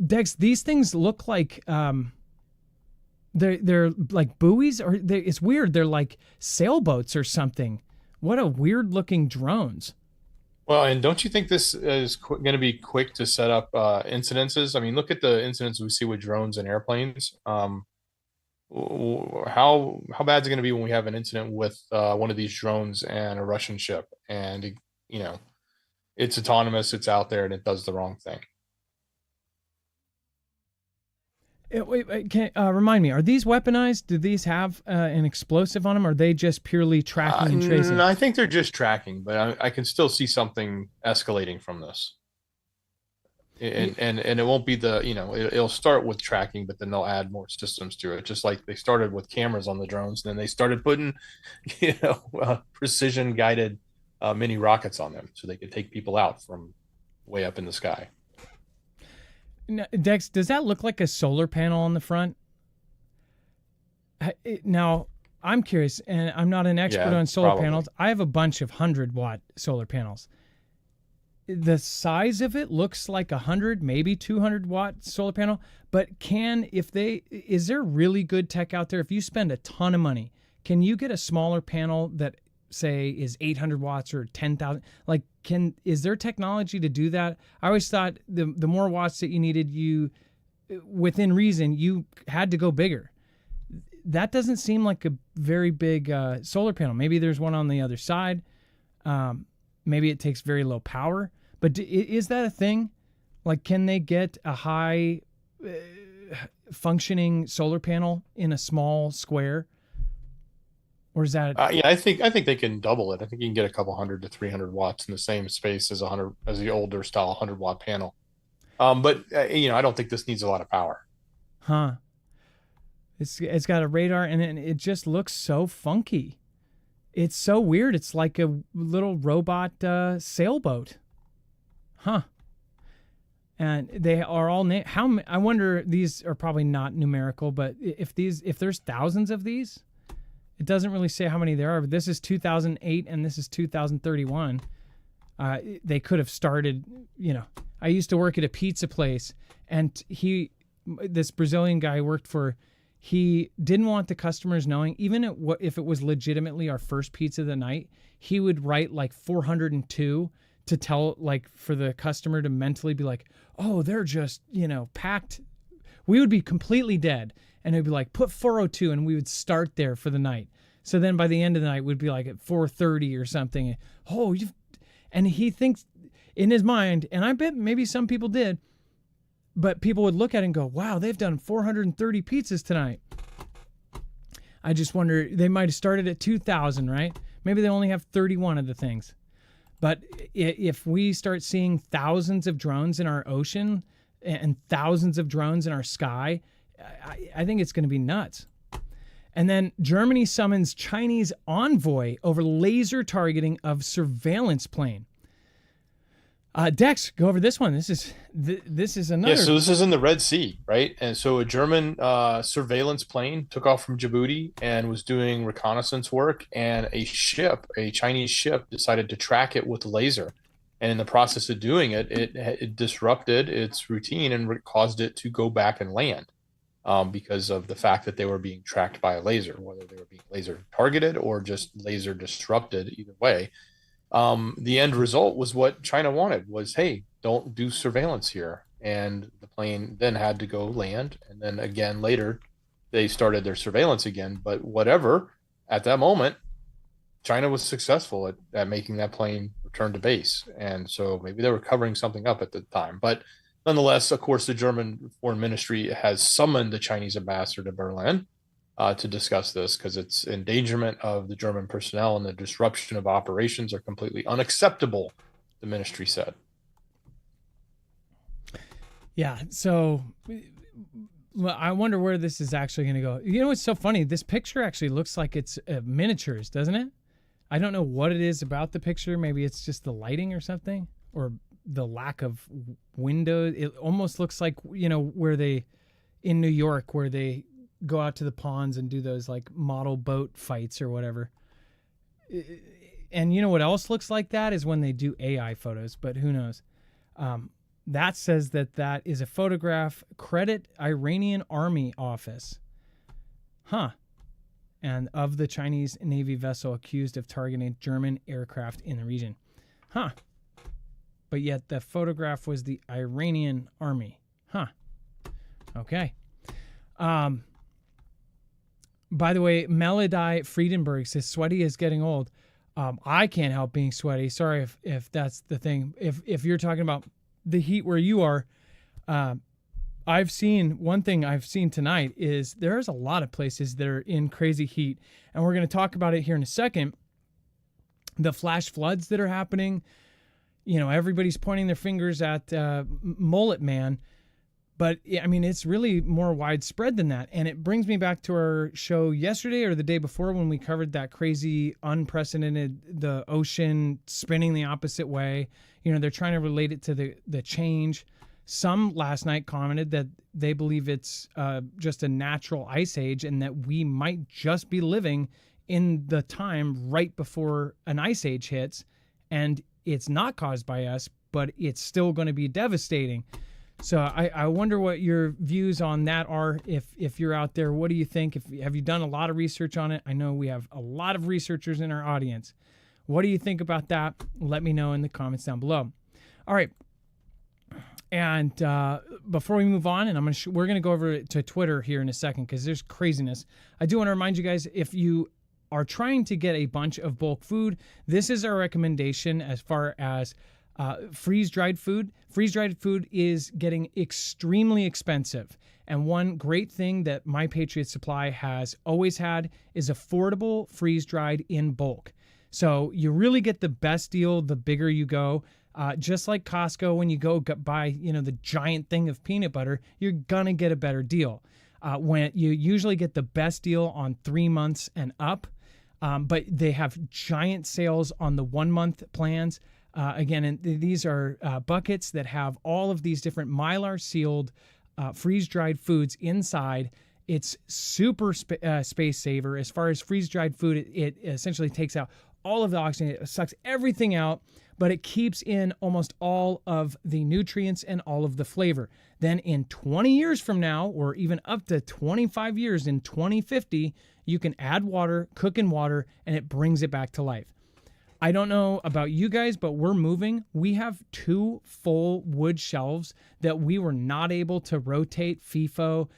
Speaker 1: Dex, these things look like they're like buoys, or it's weird. They're like sailboats or something. What a weird looking drones.
Speaker 2: Well, and don't you think this is going to be quick to set up incidences? I mean, look at the incidents we see with drones and airplanes. How bad is it going to be when we have an incident with one of these drones and a Russian ship, and it's autonomous, it's out there, and it does the wrong thing?
Speaker 1: Remind me, are these weaponized? Do these have an explosive on them? Or are they just purely tracking and tracing?
Speaker 2: I think they're just tracking, but I can still see something escalating from this. And it won't be it'll start with tracking, but then they'll add more systems to it. Just like they started with cameras on the drones, and then they started putting, precision guided mini rockets on them so they could take people out from way up in the sky.
Speaker 1: Now, Dex, does that look like a solar panel on the front? Now, I'm curious, and I'm not an expert on solar panels. I have a bunch of 100-watt solar panels. The size of it looks like 100, maybe 200-watt solar panel. But is there really good tech out there? If you spend a ton of money, can you get a smaller panel that, say, is 800 watts or 10,000? Is there technology to do that? I always thought the more watts that you needed, within reason, you had to go bigger. That doesn't seem like a very big solar panel. Maybe there's one on the other side. Maybe it takes very low power. But is that a thing? Like, can they get a high functioning solar panel in a small square? Or is that
Speaker 2: Yeah, I think they can double it. I think you can get a couple hundred to 300 watts in the same space as the older style 100-watt panel. But I don't think this needs a lot of power.
Speaker 1: huh? It's got a radar and it just looks so funky. It's so weird. It's like a little robot sailboat. Huh. And they are all I wonder, these are probably not numerical, but if there's thousands of these, it doesn't really say how many there are, but this is 2008 and this is 2031. They could have started, I used to work at a pizza place, and this Brazilian guy worked for, he didn't want the customers knowing, even if it was legitimately our first pizza of the night, he would write like 402 to tell, like, for the customer to mentally be like, oh, they're just, packed. We would be completely dead. And it'd be like, put 402, and we would start there for the night. So then by the end of the night, we'd be like at 4:30 or something. Oh, and he thinks in his mind, and I bet maybe some people did, but people would look at it and go, wow, they've done 430 pizzas tonight. I just wonder, they might have started at 2,000, right? Maybe they only have 31 of the things. But if we start seeing thousands of drones in our ocean and thousands of drones in our sky, I think it's going to be nuts. And then Germany summons Chinese envoy over laser targeting of surveillance plane. Dex, go over this one. This is another.
Speaker 2: Yeah, so this is in the Red Sea, right? And so a German surveillance plane took off from Djibouti and was doing reconnaissance work, and a Chinese ship, decided to track it with a laser. And in the process of doing it, it disrupted its routine and caused it to go back and land, because of the fact that they were being tracked by a laser, whether they were being laser targeted or just laser disrupted. Either way, the end result was what China wanted, was, hey, don't do surveillance here. And the plane then had to go land. And then again, later, they started their surveillance again. But whatever, at that moment, China was successful at making that plane return to base. And so maybe they were covering something up at the time. But nonetheless, of course, the German Foreign Ministry has summoned the Chinese ambassador to Berlin to discuss this, because its endangerment of the German personnel and the disruption of operations are completely unacceptable, the ministry said.
Speaker 1: Yeah, so I wonder where this is actually going to go. You know what's so funny? This picture actually looks like it's miniatures, doesn't it? I don't know what it is about the picture. Maybe it's just the lighting or something, or the lack of windows. It almost looks like, where they, in New York, where they go out to the ponds and do those like model boat fights or whatever. And you know what else looks like that is when they do AI photos, but who knows? That says that is a photograph, credit Iranian Army office. Huh. And of the Chinese Navy vessel accused of targeting German aircraft in the region. Huh. But yet the photograph was the Iranian Army. Huh. Okay. By the way, Melody Friedenberg says, sweaty is getting old. I can't help being sweaty. Sorry if that's the thing. If you're talking about the heat where you are, one thing I've seen tonight is there's a lot of places that are in crazy heat. And we're going to talk about it here in a second. The flash floods that are happening, everybody's pointing their fingers at Mullet Man. But I mean, it's really more widespread than that. And it brings me back to our show yesterday or the day before when we covered that crazy, unprecedented, the ocean spinning the opposite way. They're trying to relate it to the change. Some last night commented that they believe it's just a natural ice age, and that we might just be living in the time right before an ice age hits. And it's not caused by us, but it's still going to be devastating. So I wonder what your views on that are. If you're out there, what do you think? Have you done a lot of research on it? I know we have a lot of researchers in our audience. What do you think about that? Let me know in the comments down below. All right. And before we move on, and we're going to go over to Twitter here in a second because there's craziness. I do want to remind you guys, if you are trying to get a bunch of bulk food, this is our recommendation as far as Freeze-dried food. Freeze-dried food is getting extremely expensive. And one great thing that My Patriot Supply has always had is affordable freeze-dried in bulk. So you really get the best deal the bigger you go. Just like Costco, when you go buy, the giant thing of peanut butter, you're gonna get a better deal. When you usually get the best deal on 3 months and up, but they have giant sales on the 1 month plans. Again, and these are buckets that have all of these different Mylar sealed freeze-dried foods inside. It's super space saver. As far as freeze-dried food, it essentially takes out all of the oxygen. It sucks everything out, but it keeps in almost all of the nutrients and all of the flavor. Then in 20 years from now, or even up to 25 years in 2050, you can add water, cook in water, and it brings it back to life. I don't know about you guys, but we're moving. We have 2 full wood shelves that we were not able to rotate, FIFO,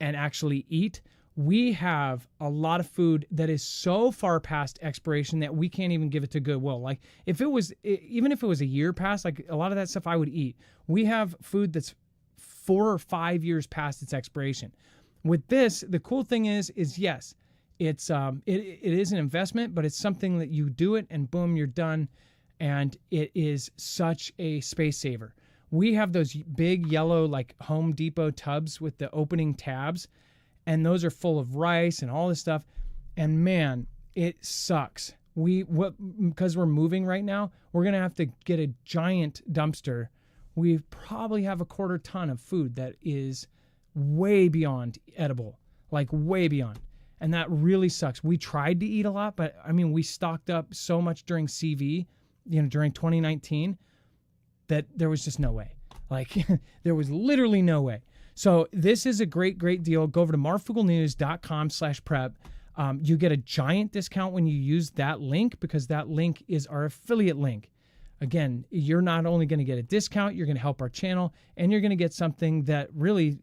Speaker 1: and actually eat. We have a lot of food that is so far past expiration that we can't even give it to Goodwill. Like even if it was a year past, like a lot of that stuff I would eat. We have food that's 4 or 5 years past its expiration. With this, the cool thing is yes, it is an investment, but it's something that you do it and boom, you're done. And it is such a space saver. We have those big yellow like Home Depot tubs with the opening tabs, and those are full of rice and all this stuff. And man, it sucks. Because we're moving right now, we're gonna have to get a giant dumpster. We probably have a 1/4 ton of food that is way beyond edible, like way beyond. And that really sucks. We tried to eat a lot, but I mean, we stocked up so much during CV, during 2019, that there was just no way. Like there was literally no way. So this is a great, great deal. Go over to marfooglenews.com/prep. You get a giant discount when you use that link, because that link is our affiliate link. Again, you're not only going to get a discount, you're going to help our channel, and you're going to get something that really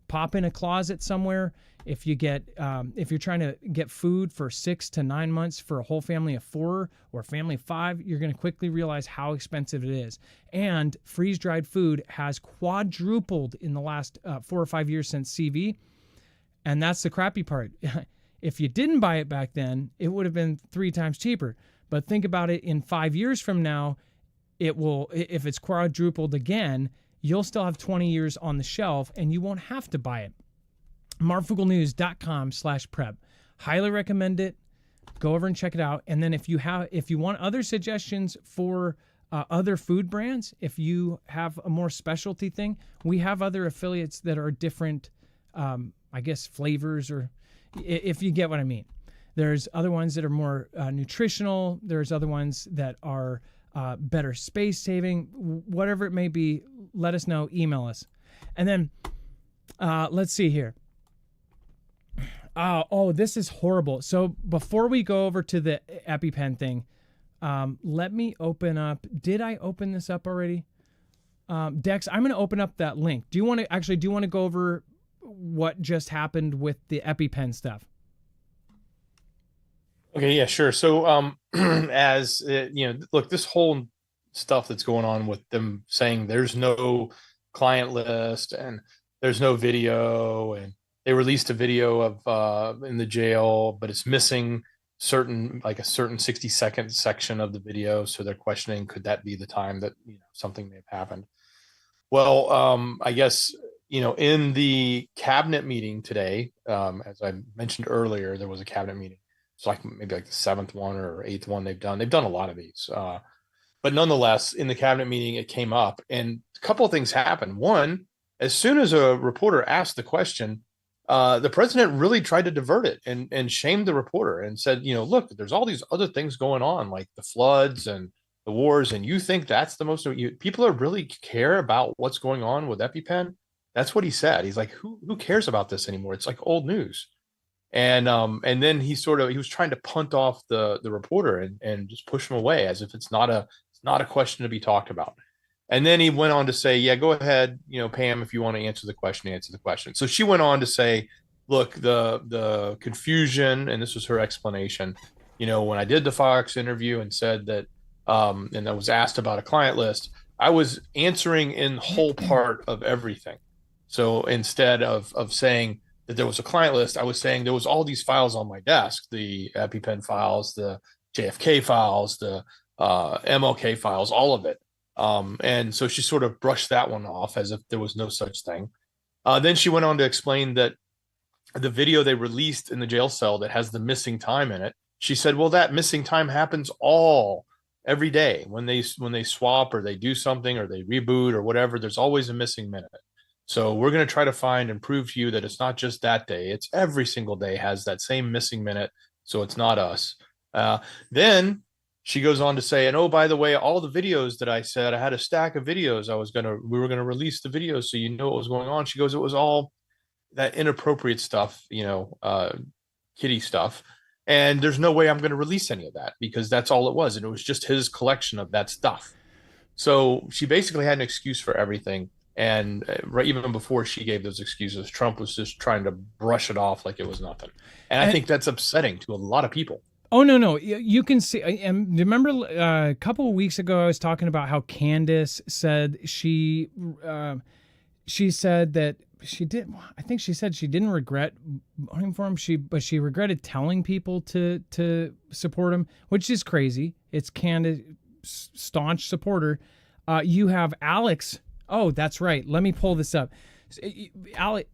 Speaker 1: pop in a closet somewhere. If you're trying to get food for 6 to 9 months for a whole family of 4 or a family of 5, you're going to quickly realize how expensive it is. And freeze-dried food has quadrupled in the last 4 or 5 years since CV. And that's the crappy part. If you didn't buy it back then, it would have been 3 times cheaper. But think about it, in 5 years from now, if it's quadrupled again, you'll still have 20 years on the shelf and you won't have to buy it. marfooglenews.com/prep. Highly recommend it. Go over and check it out. And then if you want other suggestions for other food brands, if you have a more specialty thing, we have other affiliates that are different, flavors, or if you get what I mean. There's other ones that are more nutritional. There's other ones that are better space saving. Whatever it may be, let us know. Email us. And then let's see here. Oh, this is horrible. So before we go over to the EpiPen thing, let me open up. Did I open this up already? Dex, I'm going to open up that link. Do you want to go over what just happened with the EpiPen stuff?
Speaker 2: Okay, yeah, sure. So, look, this whole stuff that's going on with them saying there's no client list and there's no video, and they released a video of in the jail, but it's missing a certain 60-second section of the video. So they're questioning, could that be the time that something may have happened? Well, I guess in the cabinet meeting today, as I mentioned earlier, there was a cabinet meeting. It's maybe the 7th one or 8th one they've done. They've done a lot of these. But nonetheless, in the cabinet meeting, it came up, and a couple of things happened. One, as soon as a reporter asked the question, the president really tried to divert it and shamed the reporter and said, look, there's all these other things going on, like the floods and the wars, and you think that's the most people are really care about what's going on with EpiPen? That's what he said. He's like, who cares about this anymore? It's like old news. And then he was trying to punt off the reporter and just push him away as if it's not a question to be talked about. And then he went on to say, yeah, go ahead, Pam, if you want to answer the question. So she went on to say, look, the confusion, and this was her explanation, when I did the Fox interview and said that and I was asked about a client list, I was answering in whole part of everything. So instead of saying that there was a client list, I was saying there was all these files on my desk, the EpiPen files, the JFK files, the MLK files, all of it. And so she sort of brushed that one off as if there was no such thing. Then she went on to explain that the video they released in the jail cell that has the missing time in it, she said, well, that missing time happens every day when they swap or they do something or they reboot or whatever, there's always a missing minute. So we're going to try to find and prove to you that it's not just that day, it's every single day has that same missing minute. So it's not us. Then she goes on to say, and oh, by the way, all the videos that I said, I had a stack of videos. We were going to release the videos so you know what was going on. She goes, it was all that inappropriate stuff, kiddie stuff. And there's no way I'm going to release any of that because that's all it was. And it was just his collection of that stuff. So she basically had an excuse for everything. And right even before she gave those excuses, Trump was just trying to brush it off like it was nothing. And I think that's upsetting to a lot of people.
Speaker 1: Oh, no. You can see. And remember a couple of weeks ago, I was talking about how Candace said she said that she did. I think she said she didn't regret voting for him. But she regretted telling people to support him, which is crazy. It's Candace, staunch supporter. You have Alex. Oh, that's right. Let me pull this up.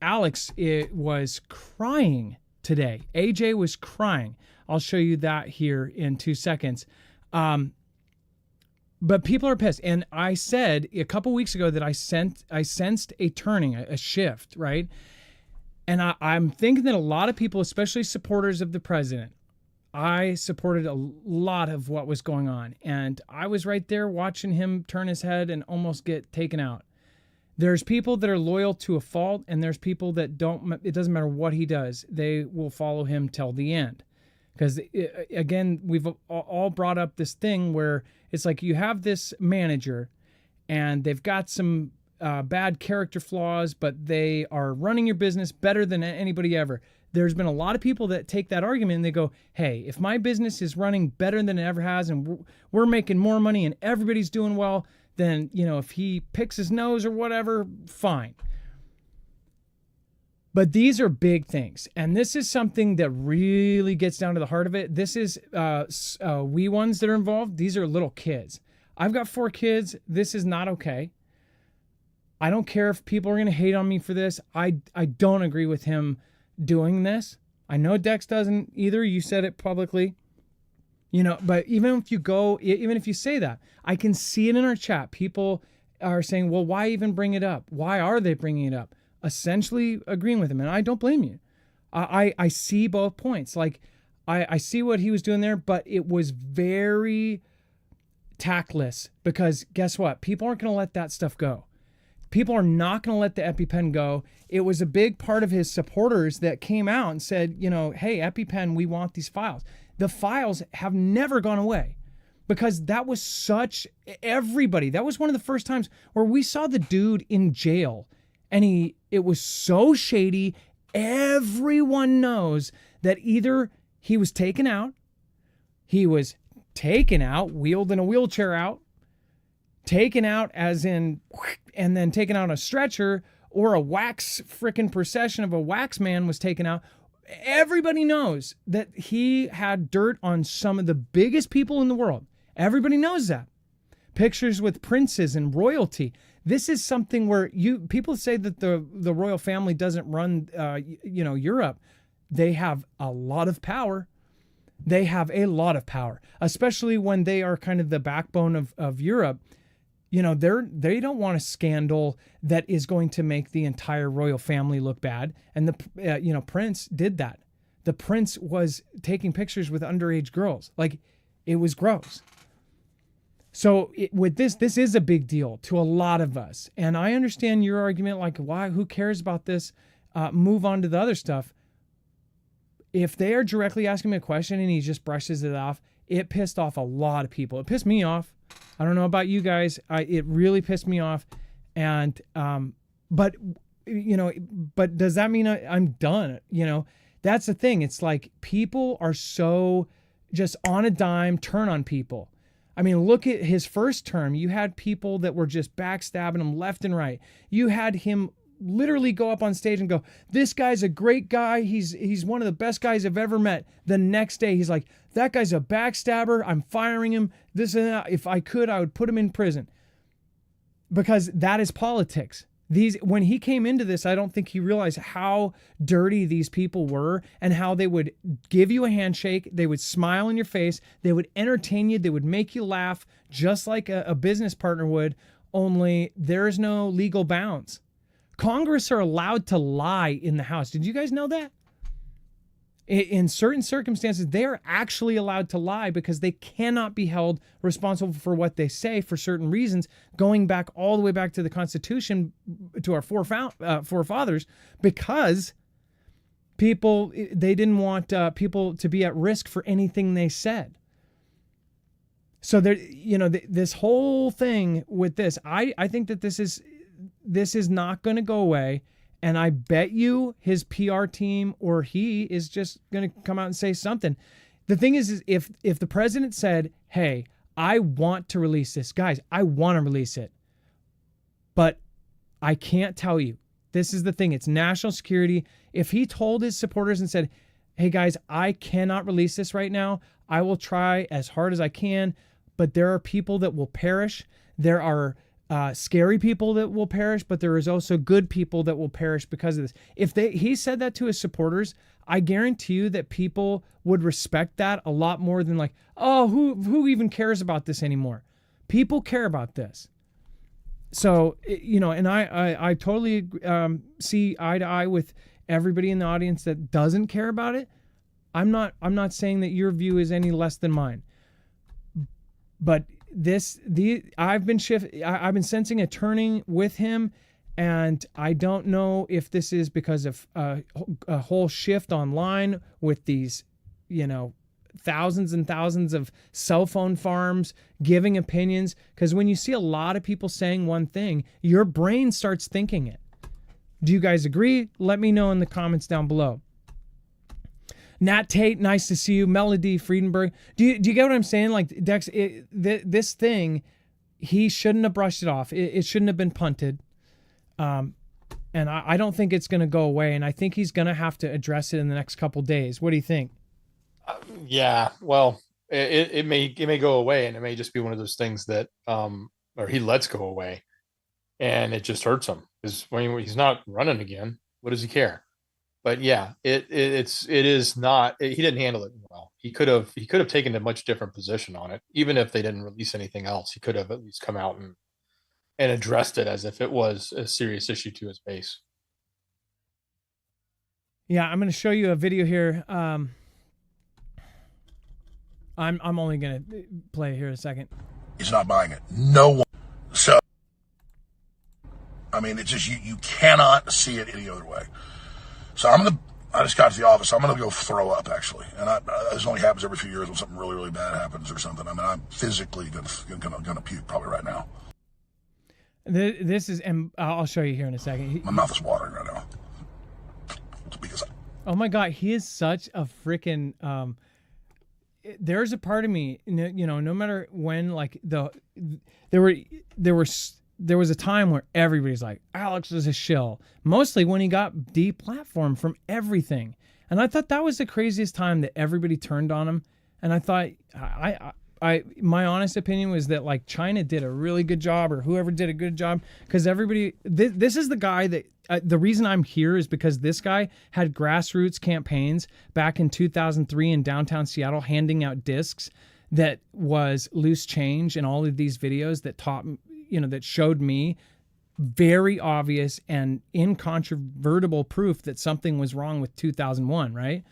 Speaker 1: Alex was crying today. AJ was crying. I'll show you that here in 2 seconds. But people are pissed. And I said a couple weeks ago that I sensed a turning, a shift, right? And I'm thinking that a lot of people, especially supporters of the president, I supported a lot of what was going on. And I was right there watching him turn his head and almost get taken out. There's people that are loyal to a fault, and there's people that don't. It doesn't matter what he does. They will follow him till the end. Because, again, we've all brought up this thing where it's like you have this manager and they've got some bad character flaws, but they are running your business better than anybody ever. There's been a lot of people that take that argument and they go, hey, if my business is running better than it ever has and we're making more money and everybody's doing well, then, if he picks his nose or whatever, fine. But these are big things. And this is something that really gets down to the heart of it. This is we ones that are involved. These are little kids. I've got 4 kids. This is not okay. I don't care if people are going to hate on me for this. I don't agree with him doing this. I know Dex doesn't either. You said it publicly. But even if you say that, I can see it in our chat. People are saying, well, why even bring it up? Why are they bringing it up? Essentially agreeing with him, and I don't blame you. I see both points. Like, I see what he was doing there, but it was very tactless because guess what? People aren't going to let that stuff go. People are not going to let the EpiPen go. It was a big part of his supporters that came out and said, hey, EpiPen, we want these files. The files have never gone away because that was everybody. That was one of the first times where we saw the dude in jail. And it was so shady, everyone knows that either he was taken out, wheeled in a wheelchair out, taken out as in, and then taken out on a stretcher, or a wax frickin' procession of a wax man was taken out. Everybody knows that he had dirt on some of the biggest people in the world. Everybody knows that. Pictures with princes and royalty. This is something where people say that the royal family doesn't run, Europe. They have a lot of power. They have a lot of power, especially when they are kind of the backbone of Europe. They don't want a scandal that is going to make the entire royal family look bad. And the prince did that. The prince was taking pictures with underage girls. Like, it was gross. So with this is a big deal to a lot of us. And I understand your argument, like, why, who cares about this? Move on to the other stuff. If they are directly asking me a question and he just brushes it off, it pissed off a lot of people. It pissed me off. I don't know about you guys. It really pissed me off. And, but does that mean I'm done? That's the thing. It's like people are so just on a dime, turn on people. I mean, look at his first term. You had people that were just backstabbing him left and right. You had him literally go up on stage and go, "This guy's a great guy. He's one of the best guys I've ever met." The next day, he's like, "That guy's a backstabber. I'm firing him. This and that. If I could, I would put him in prison." Because that is politics. When he came into this, I don't think he realized how dirty these people were and how they would give you a handshake. They would smile in your face. They would entertain you. They would make you laugh just like a business partner would, only there's no legal bounds. Congress are allowed to lie in the House. Did you guys know that? In certain circumstances, they are actually allowed to lie because they cannot be held responsible for what they say for certain reasons, going back all the way back to the Constitution, to our forefathers, because they didn't want people to be at risk for anything they said. So there, this whole thing with this, I think that this is not going to go away. And I bet you his PR team or he is just going to come out and say something. The thing is if the president said, "Hey, I want to release this. Guys, I want to release it. But I can't tell you." This is the thing. It's national security. If he told his supporters and said, "Hey, guys, I cannot release this right now. I will try as hard as I can, but there are people that will perish. There are scary people that will perish, but there is also good people that will perish because of this." He said that to his supporters, I guarantee you that people would respect that a lot more than like, "Oh, who even cares about this anymore?" People care about this. So, and I totally see eye to eye with everybody in the audience that doesn't care about it. I'm not saying that your view is any less than mine, but I've been sensing a turning with him, and I don't know if this is because of a whole shift online with these, thousands and thousands of cell phone farms giving opinions. Because when you see a lot of people saying one thing, your brain starts thinking it. Do you guys agree? Let me know in the comments down below. Nat Tate, nice to see you. Melody Friedenberg. Do you get what I'm saying? Like, Dex, this thing, he shouldn't have brushed it off. It shouldn't have been punted. And I don't think it's going to go away. And I think he's going to have to address it in the next couple days. What do you think?
Speaker 2: Yeah, well, it may go away, and it may just be one of those things that, or he lets go away, and it just hurts him. Because when he's not running again, what does he care? But yeah, it is not. He didn't handle it well. He could have taken a much different position on it. Even if they didn't release anything else, he could have at least come out and addressed it as if it was a serious issue to his base.
Speaker 1: Yeah, I'm going to show you a video here. I'm only going to play here in a second.
Speaker 4: He's not buying it. No one. So, I mean, it's just you cannot see it any other way. So I just got to the office. I'm going to go throw up, actually. And this only happens every few years when something really, really bad happens or something. I mean, I'm physically going to puke probably right now.
Speaker 1: This is, and I'll show you here in a second.
Speaker 4: My mouth is watering right now. It's because
Speaker 1: oh my God, he is such a freaking, there's a part of me, no matter when, like there was a time where everybody's like, Alex is a shill. Mostly when he got deplatformed from everything. And I thought that was the craziest time that everybody turned on him. And I thought, my honest opinion was that like China did a really good job, or whoever did a good job, because this is the guy that, the reason I'm here is because this guy had grassroots campaigns back in 2003 in downtown Seattle, handing out discs that was loose change in all of these videos that taught, that showed me very obvious and incontrovertible proof that something was wrong with 2001, right?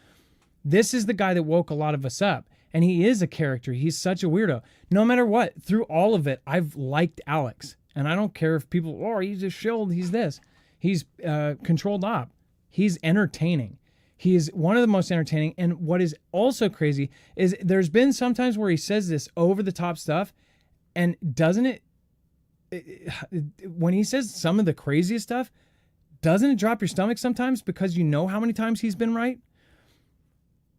Speaker 1: This is the guy that woke a lot of us up. And he is a character. He's such a weirdo. No matter what, through all of it, I've liked Alex. And I don't care if people, oh, he's a shill, he's this. He's controlled op. He's entertaining. He's one of the most entertaining. And what is also crazy is there's been sometimes where he says this over the top stuff, and doesn't it, when he says some of the craziest stuff, doesn't it drop your stomach sometimes because you know how many times he's been right?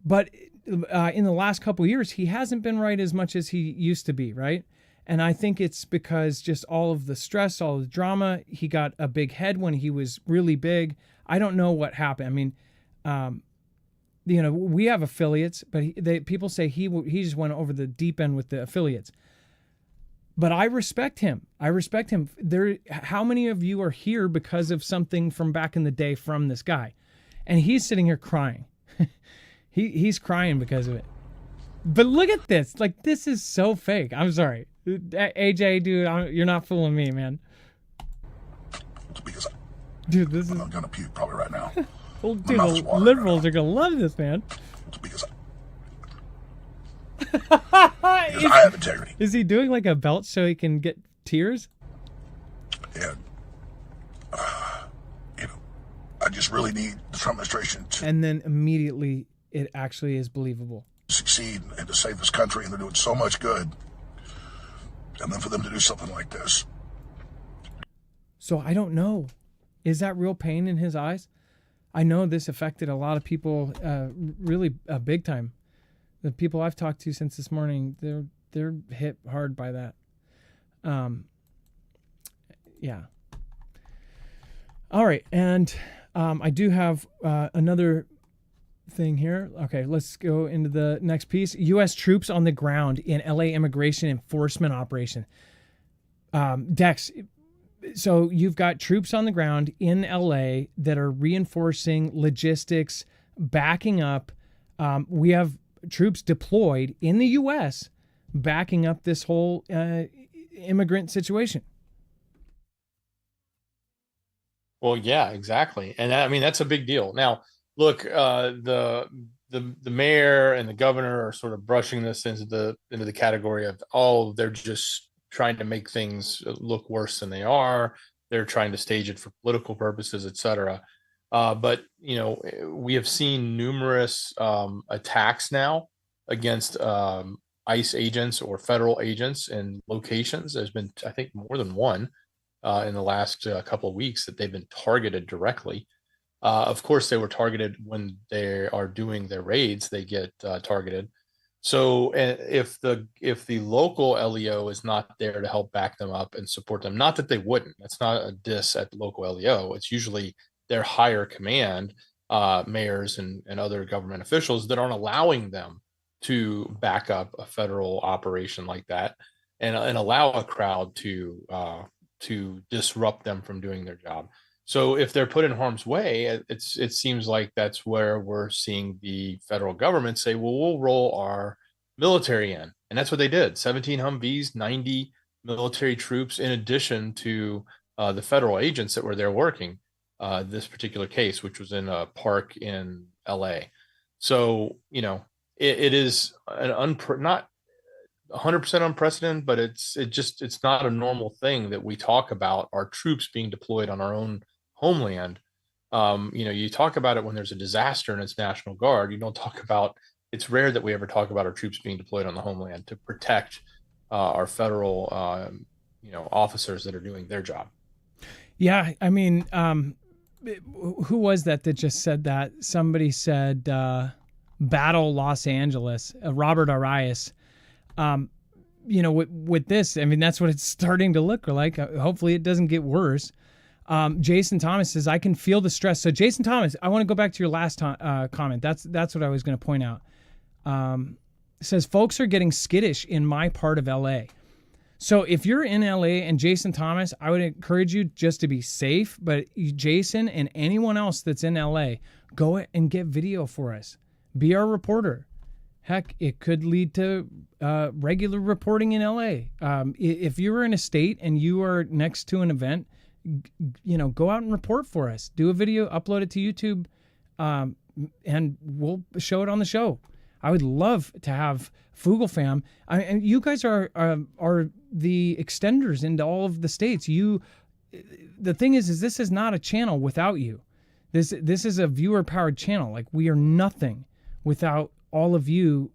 Speaker 1: But in the last couple of years, he hasn't been right as much as he used to be, right? And I think it's because just all of the stress, all the drama. He got a big head when he was really big. I don't know what happened. I mean, we have affiliates, but people say he just went over the deep end with the affiliates. But I respect him. How many of you are here because of something from back in the day from this guy? And he's sitting here crying. He's crying because of it. But look at this. Like, this is so fake. I'm sorry. AJ, dude, you're not fooling me, man.
Speaker 4: Because
Speaker 1: dude, this is...
Speaker 4: I'm going to puke probably right now.
Speaker 1: Well, dude, the liberals are going to love this, man.
Speaker 4: Because I have integrity.
Speaker 1: Is he doing like a belt so he can get tears?
Speaker 4: And, I just really need the Trump administration to...
Speaker 1: And then immediately it actually is believable.
Speaker 4: ...succeed and to save this country, and they're doing so much good. And then for them to do something like this.
Speaker 1: So I don't know. Is that real pain in his eyes? I know this affected a lot of people really big time. The people I've talked to since this morning, they're hit hard by that. Yeah. All right. And I do have another thing here. Okay, let's go into the next piece. U.S. troops on the ground in L.A. immigration enforcement operation. Dex, so you've got troops on the ground in L.A. that are reinforcing logistics, backing up. We have troops deployed in the U.S. backing up this whole immigrant situation.
Speaker 2: Well, yeah, exactly. And I mean, that's a big deal. Now, look, the mayor and the governor are sort of brushing this into the category of, oh, they're just trying to make things look worse than they are. They're trying to stage it for political purposes, et cetera. But, we have seen numerous attacks now against ICE agents or federal agents in locations. There's been, I think, more than one in the last couple of weeks that they've been targeted directly. Of course, they were targeted when they are doing their raids. They get targeted. So if the local LEO is not there to help back them up and support them, not that they wouldn't. That's not a diss at the local LEO. It's usually their higher command, mayors and other government officials that aren't allowing them to back up a federal operation like that and allow a crowd to disrupt them from doing their job. So if they're put in harm's way, it seems like that's where we're seeing the federal government say, well, we'll roll our military in. And that's what they did. 17 Humvees, 90 military troops, in addition to the federal agents that were there working this particular case, which was in a park in LA. So, it is not 100% unprecedented, but it's not a normal thing that we talk about our troops being deployed on our own homeland. You talk about it when there's a disaster and it's National Guard. You don't talk about, it's rare that we ever talk about our troops being deployed on the homeland to protect our federal, officers that are doing their job.
Speaker 1: Yeah. I mean, who was that just said that? Somebody said, Battle Los Angeles, Robert Arias. With this, I mean, that's what it's starting to look like. Hopefully it doesn't get worse. Jason Thomas says, I can feel the stress. So Jason Thomas, I want to go back to your last comment. That's what I was going to point out. Says, folks are getting skittish in my part of LA. So if you're in LA and Jason Thomas, I would encourage you just to be safe. But Jason and anyone else that's in LA, go and get video for us. Be our reporter. Heck, it could lead to regular reporting in LA. If you're in a state and you are next to an event, go out and report for us. Do a video, upload it to YouTube, and we'll show it on the show. I would love to have Foogle fam. And you guys are the extenders into all of the states. The thing is this is not a channel without you. This is a viewer-powered channel. Like, we are nothing without all of you,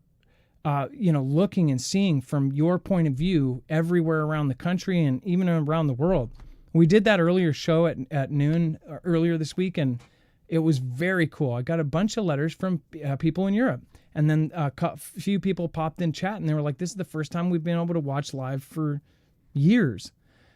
Speaker 1: looking and seeing from your point of view everywhere around the country and even around the world. We did that earlier show at noon earlier this week, and It was very cool. I got a bunch of letters from people in Europe. And then a few people popped in chat and they were like, this is the first time we've been able to watch live for years.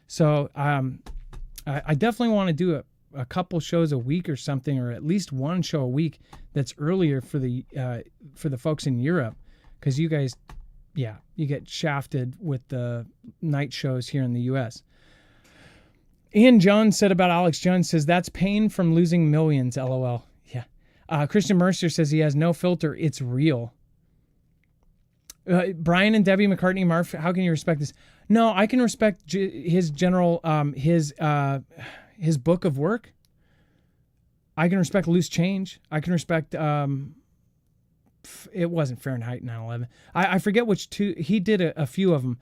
Speaker 1: So I definitely want to do a couple shows a week or something, or at least one show a week that's earlier for the folks in Europe. Because you guys, you get shafted with the night shows here in the U.S. Ian Jones said about Alex Jones, says, that's pain from losing millions, LOL. Yeah. Christian Mercer says he has no filter. It's real. Brian and Debbie McCartney, Marf, how can you respect this? No, I can respect his general, his book of work. I can respect Loose Change. I can respect, it wasn't Fahrenheit 9/11. I forget which two, he did a few of them.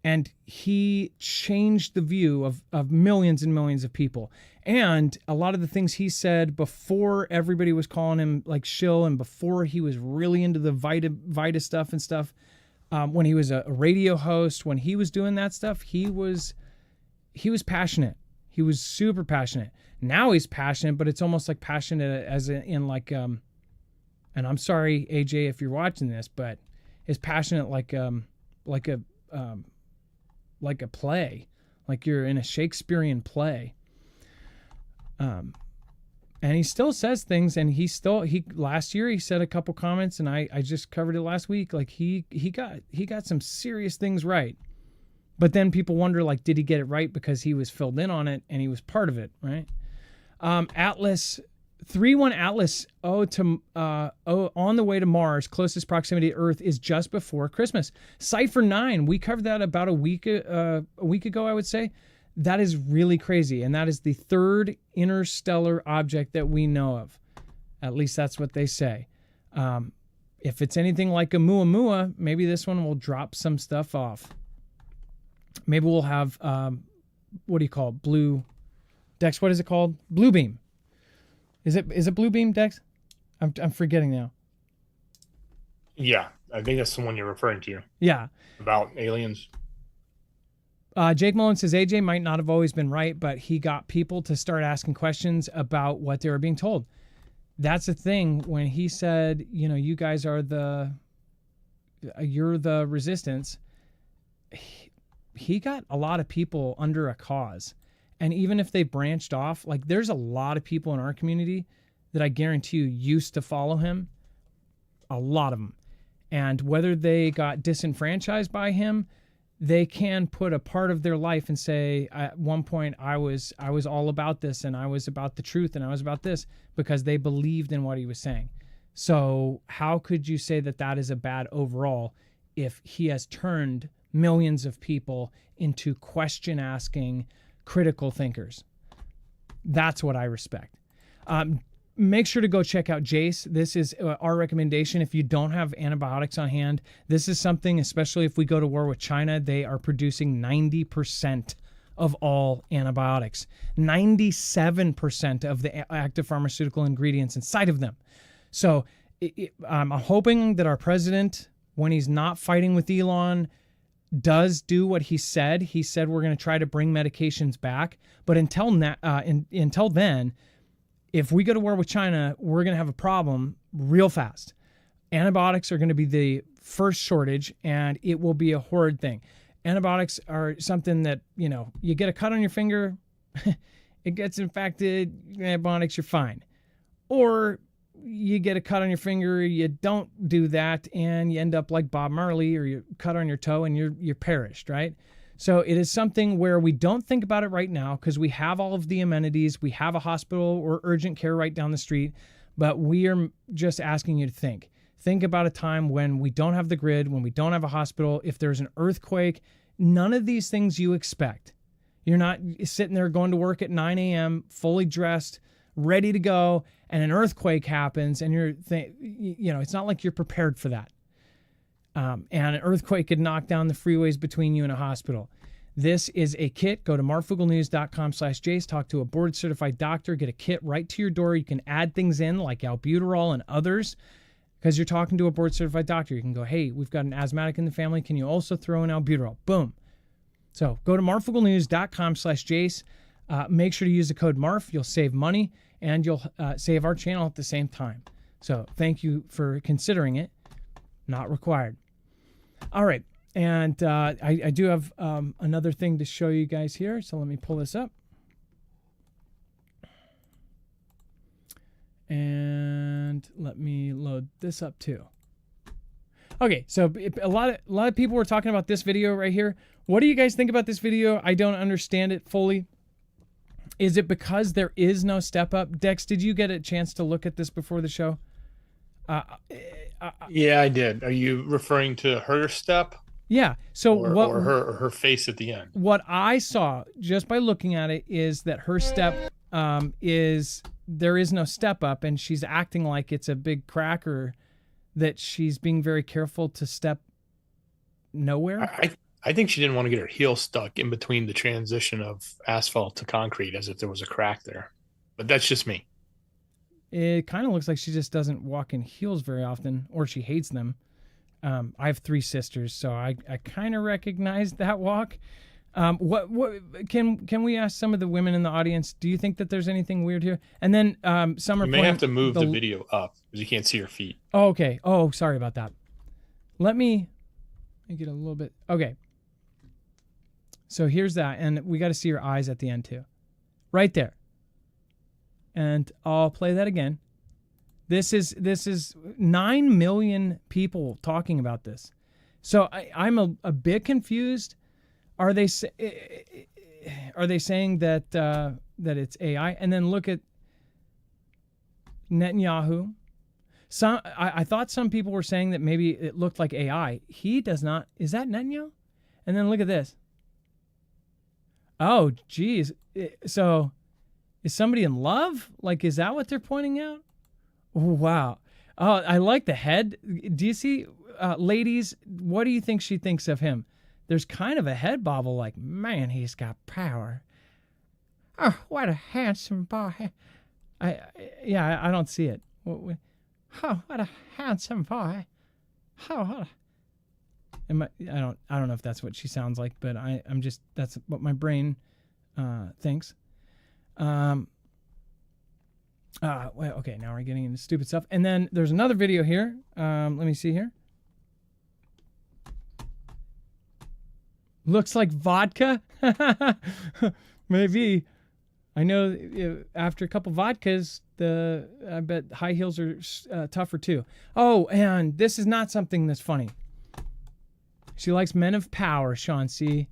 Speaker 1: And he changed the view of millions and millions of people. And a lot of the things he said before everybody was calling him like shill, and before he was really into the Vita stuff and stuff, when he was a radio host, when he was doing that stuff, he was passionate. He was super passionate. Now he's passionate, but it's almost like passionate as in like, and I'm sorry, AJ, if you're watching this, but is passionate like a play, like you're in a Shakespearean play. And he still says things, and he last year he said a couple comments, and I just covered it last week. Like he got some serious things right. But then people wonder, like, did he get it right because he was filled in on it and he was part of it, right? Atlas 3-1 Atlas on the way to Mars, closest proximity to Earth is just before Christmas. Cypher 9, we covered that about a week ago, I would say. That is really crazy, and that is the third interstellar object that we know of. At least that's what they say. If it's anything like a Muamua, maybe this one will drop some stuff off. Maybe we'll have what do you call it? Blue Dex? What is it called? Blue beam. Is it Blue Beam, Dex? I'm forgetting now.
Speaker 2: Yeah, I think that's the one you're referring to.
Speaker 1: Yeah.
Speaker 2: About aliens.
Speaker 1: Jake Mullen says AJ might not have always been right, but he got people to start asking questions about what they were being told. That's the thing. When he said, you guys are you're the resistance, he got a lot of people under a cause. And even if they branched off, like there's a lot of people in our community that I guarantee you used to follow him. A lot of them. And whether they got disenfranchised by him, they can put a part of their life and say, at one point I was all about this, and I was about the truth, and I was about this, because they believed in what he was saying. So how could you say that that is a bad overall if he has turned millions of people into question asking, critical thinkers? That's what I respect. Make sure to go check out Jace. This is our recommendation. If you don't have antibiotics on hand, this is something, especially if we go to war with China, they are producing 90% of all antibiotics, 97% of the active pharmaceutical ingredients inside of them. So I'm hoping that our president, when he's not fighting with Elon, does do what he said. He said we're going to try to bring medications back. But until then, if we go to war with China, we're going to have a problem real fast. Antibiotics are going to be the first shortage, and it will be a horrid thing. Antibiotics are something that, you get a cut on your finger, it gets infected, antibiotics, you're fine. Or you get a cut on your finger, you don't do that, and you end up like Bob Marley, or you cut on your toe and you're perished, right? So it is something where we don't think about it right now because we have all of the amenities. We have a hospital or urgent care right down the street, but we are just asking you to think. Think about a time when we don't have the grid, when we don't have a hospital, if there's an earthquake, none of these things you expect. You're not sitting there going to work at 9 a.m., fully dressed, ready to go, and an earthquake happens, and it's not like you're prepared for that. And an earthquake could knock down the freeways between you and a hospital. This is a kit. Go to marfooglenews.com/Jace. Talk to a board-certified doctor. Get a kit right to your door. You can add things in like albuterol and others because you're talking to a board-certified doctor. You can go, hey, we've got an asthmatic in the family. Can you also throw in albuterol? Boom. So go to marfooglenews.com/Jace. Make sure to use the code MARF. You'll save money. and you'll save our channel at the same time. So thank you for considering it. Not required. All right. And I do have another thing to show you guys here. So let me pull this up. And let me load this up too. Okay, so a lot of people were talking about this video right here. What do you guys think about this video? I don't understand it fully. Is it because there is no step up? Dex, did you get a chance to look at this before the show?
Speaker 2: Yeah, I did. Are you referring to her step?
Speaker 1: Yeah. So
Speaker 2: or her face at the end?
Speaker 1: What I saw just by looking at it is that her step is there is no step up, and she's acting like it's a big cracker, that she's being very careful to step nowhere.
Speaker 2: I think she didn't want to get her heel stuck in between the transition of asphalt to concrete, as if there was a crack there. But that's just me.
Speaker 1: It kind of looks like she just doesn't walk in heels very often, or she hates them. I have 3 sisters, so I kind of recognize that walk. What can we ask some of the women in the audience? Do you think that there's anything weird here? And then Summer,
Speaker 2: you may have to move the video up because you can't see her feet.
Speaker 1: Oh, okay. Oh, sorry about that. Let me get a little bit. Okay. So here's that, and we got to see her eyes at the end too, right there. And I'll play that again. This is 9 million people talking about this. So I'm a bit confused. Are they saying that that it's AI? And then look at Netanyahu. I thought some people were saying that maybe it looked like AI. He does not. Is that Netanyahu? And then look at this. Oh, geez. So is somebody in love? Like, is that what they're pointing out? Oh, wow. Oh, I like the head. Do you see, ladies, what do you think she thinks of him? There's kind of a head bobble like, man, he's got power. Oh, what a handsome boy. I don't see it. Oh, what a handsome boy. Oh, I don't know if that's what she sounds like, but I'm just, that's what my brain thinks. Well, okay, now we're getting into stupid stuff. And then there's another video here. Let me see here. Looks like vodka. Maybe. I know after a couple vodkas, I bet high heels are tougher too. Oh, and this is not something that's funny. She likes men of power, Sean C.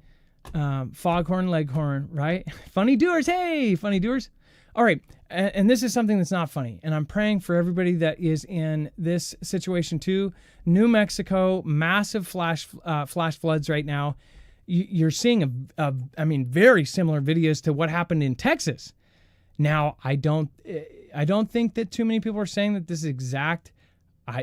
Speaker 1: Foghorn Leghorn, right? Funny doers. Hey, funny doers. All right. And this is something that's not funny. And I'm praying for everybody that is in this situation too. New Mexico, massive flash floods right now. You're seeing very similar videos to what happened in Texas. Now, I don't think that too many people are saying that this is exact.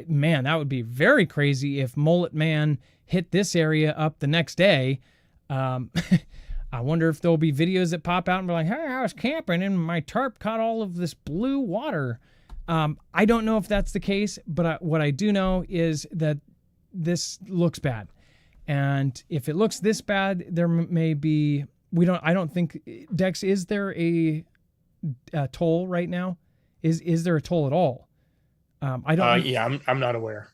Speaker 1: Man, that would be very crazy if Mullet Man hit this area up the next day. I wonder if there'll be videos that pop out and be like, hey, I was camping and my tarp caught all of this blue water. I don't know if that's the case, but what I do know is that this looks bad. And if it looks this bad, there may be, I don't think, Dex, is there a toll right now? Is there a toll at all? I don't.
Speaker 2: Yeah, I'm not aware.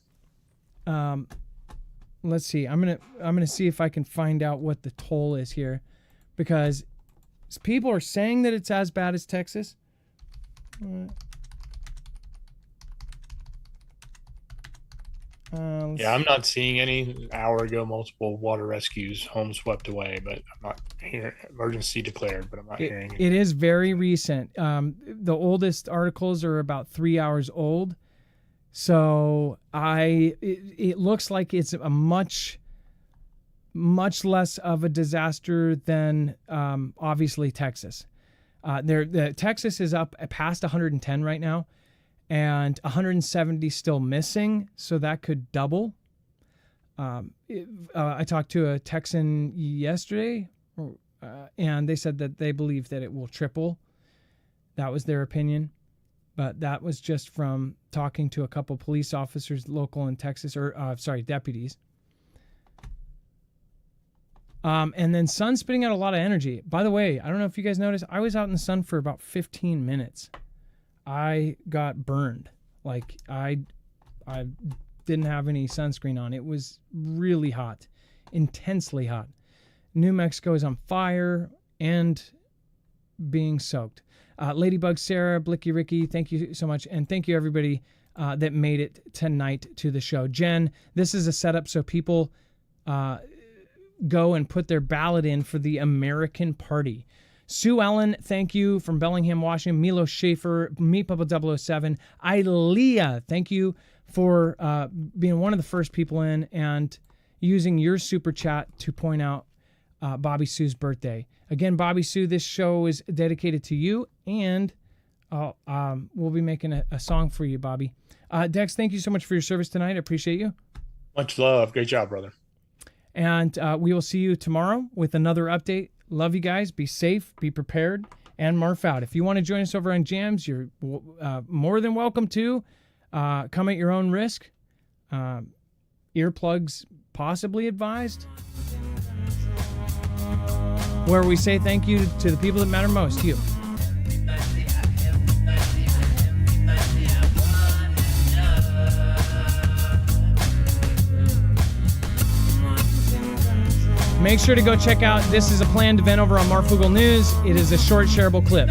Speaker 1: Let's see. I'm gonna see if I can find out what the toll is here, because people are saying that it's as bad as Texas.
Speaker 2: Yeah, I'm not seeing any. An hour ago, multiple water rescues, homes swept away, but I'm not hearing emergency declared. But I'm not hearing it.
Speaker 1: It is very recent. The oldest articles are about 3 hours old. So it looks like it's a much less of a disaster than obviously Texas. Texas is up past 110 right now, and 170 still missing, so that could double. I talked to a Texan yesterday, and they said that they believe that it will triple. That was their opinion. But that was just from talking to a couple police officers local in Texas, deputies. And then sun spitting out a lot of energy. By the way, I don't know if you guys noticed, I was out in the sun for about 15 minutes. I got burned. Like I didn't have any sunscreen on. It was really hot, intensely hot. New Mexico is on fire and being soaked. Ladybug Sarah, Blicky Ricky, thank you so much. And thank you everybody that made it tonight to the show. Jen, this is a setup so people go and put their ballot in for the American Party. Sue Ellen, thank you, from Bellingham, Washington. Milo Schaefer, Meat Papa 007. Ilea, thank you for being one of the first people in and using your super chat to point out Bobby Sue's birthday. Again, Bobby Sue, this show is dedicated to you, and we'll be making a song for you, Bobby. Dex, thank you so much for your service tonight. I appreciate you.
Speaker 2: Much love. Great job, brother.
Speaker 1: And we will see you tomorrow with another update. Love you guys. Be safe. Be prepared. And Marf out. If you want to join us over on Jams, you're more than welcome to. Come at your own risk. Earplugs possibly advised. Where we say thank you to the people that matter most, you. Make sure to go check out This Is a Planned Event over on Marfoogle News. It is a short shareable clip.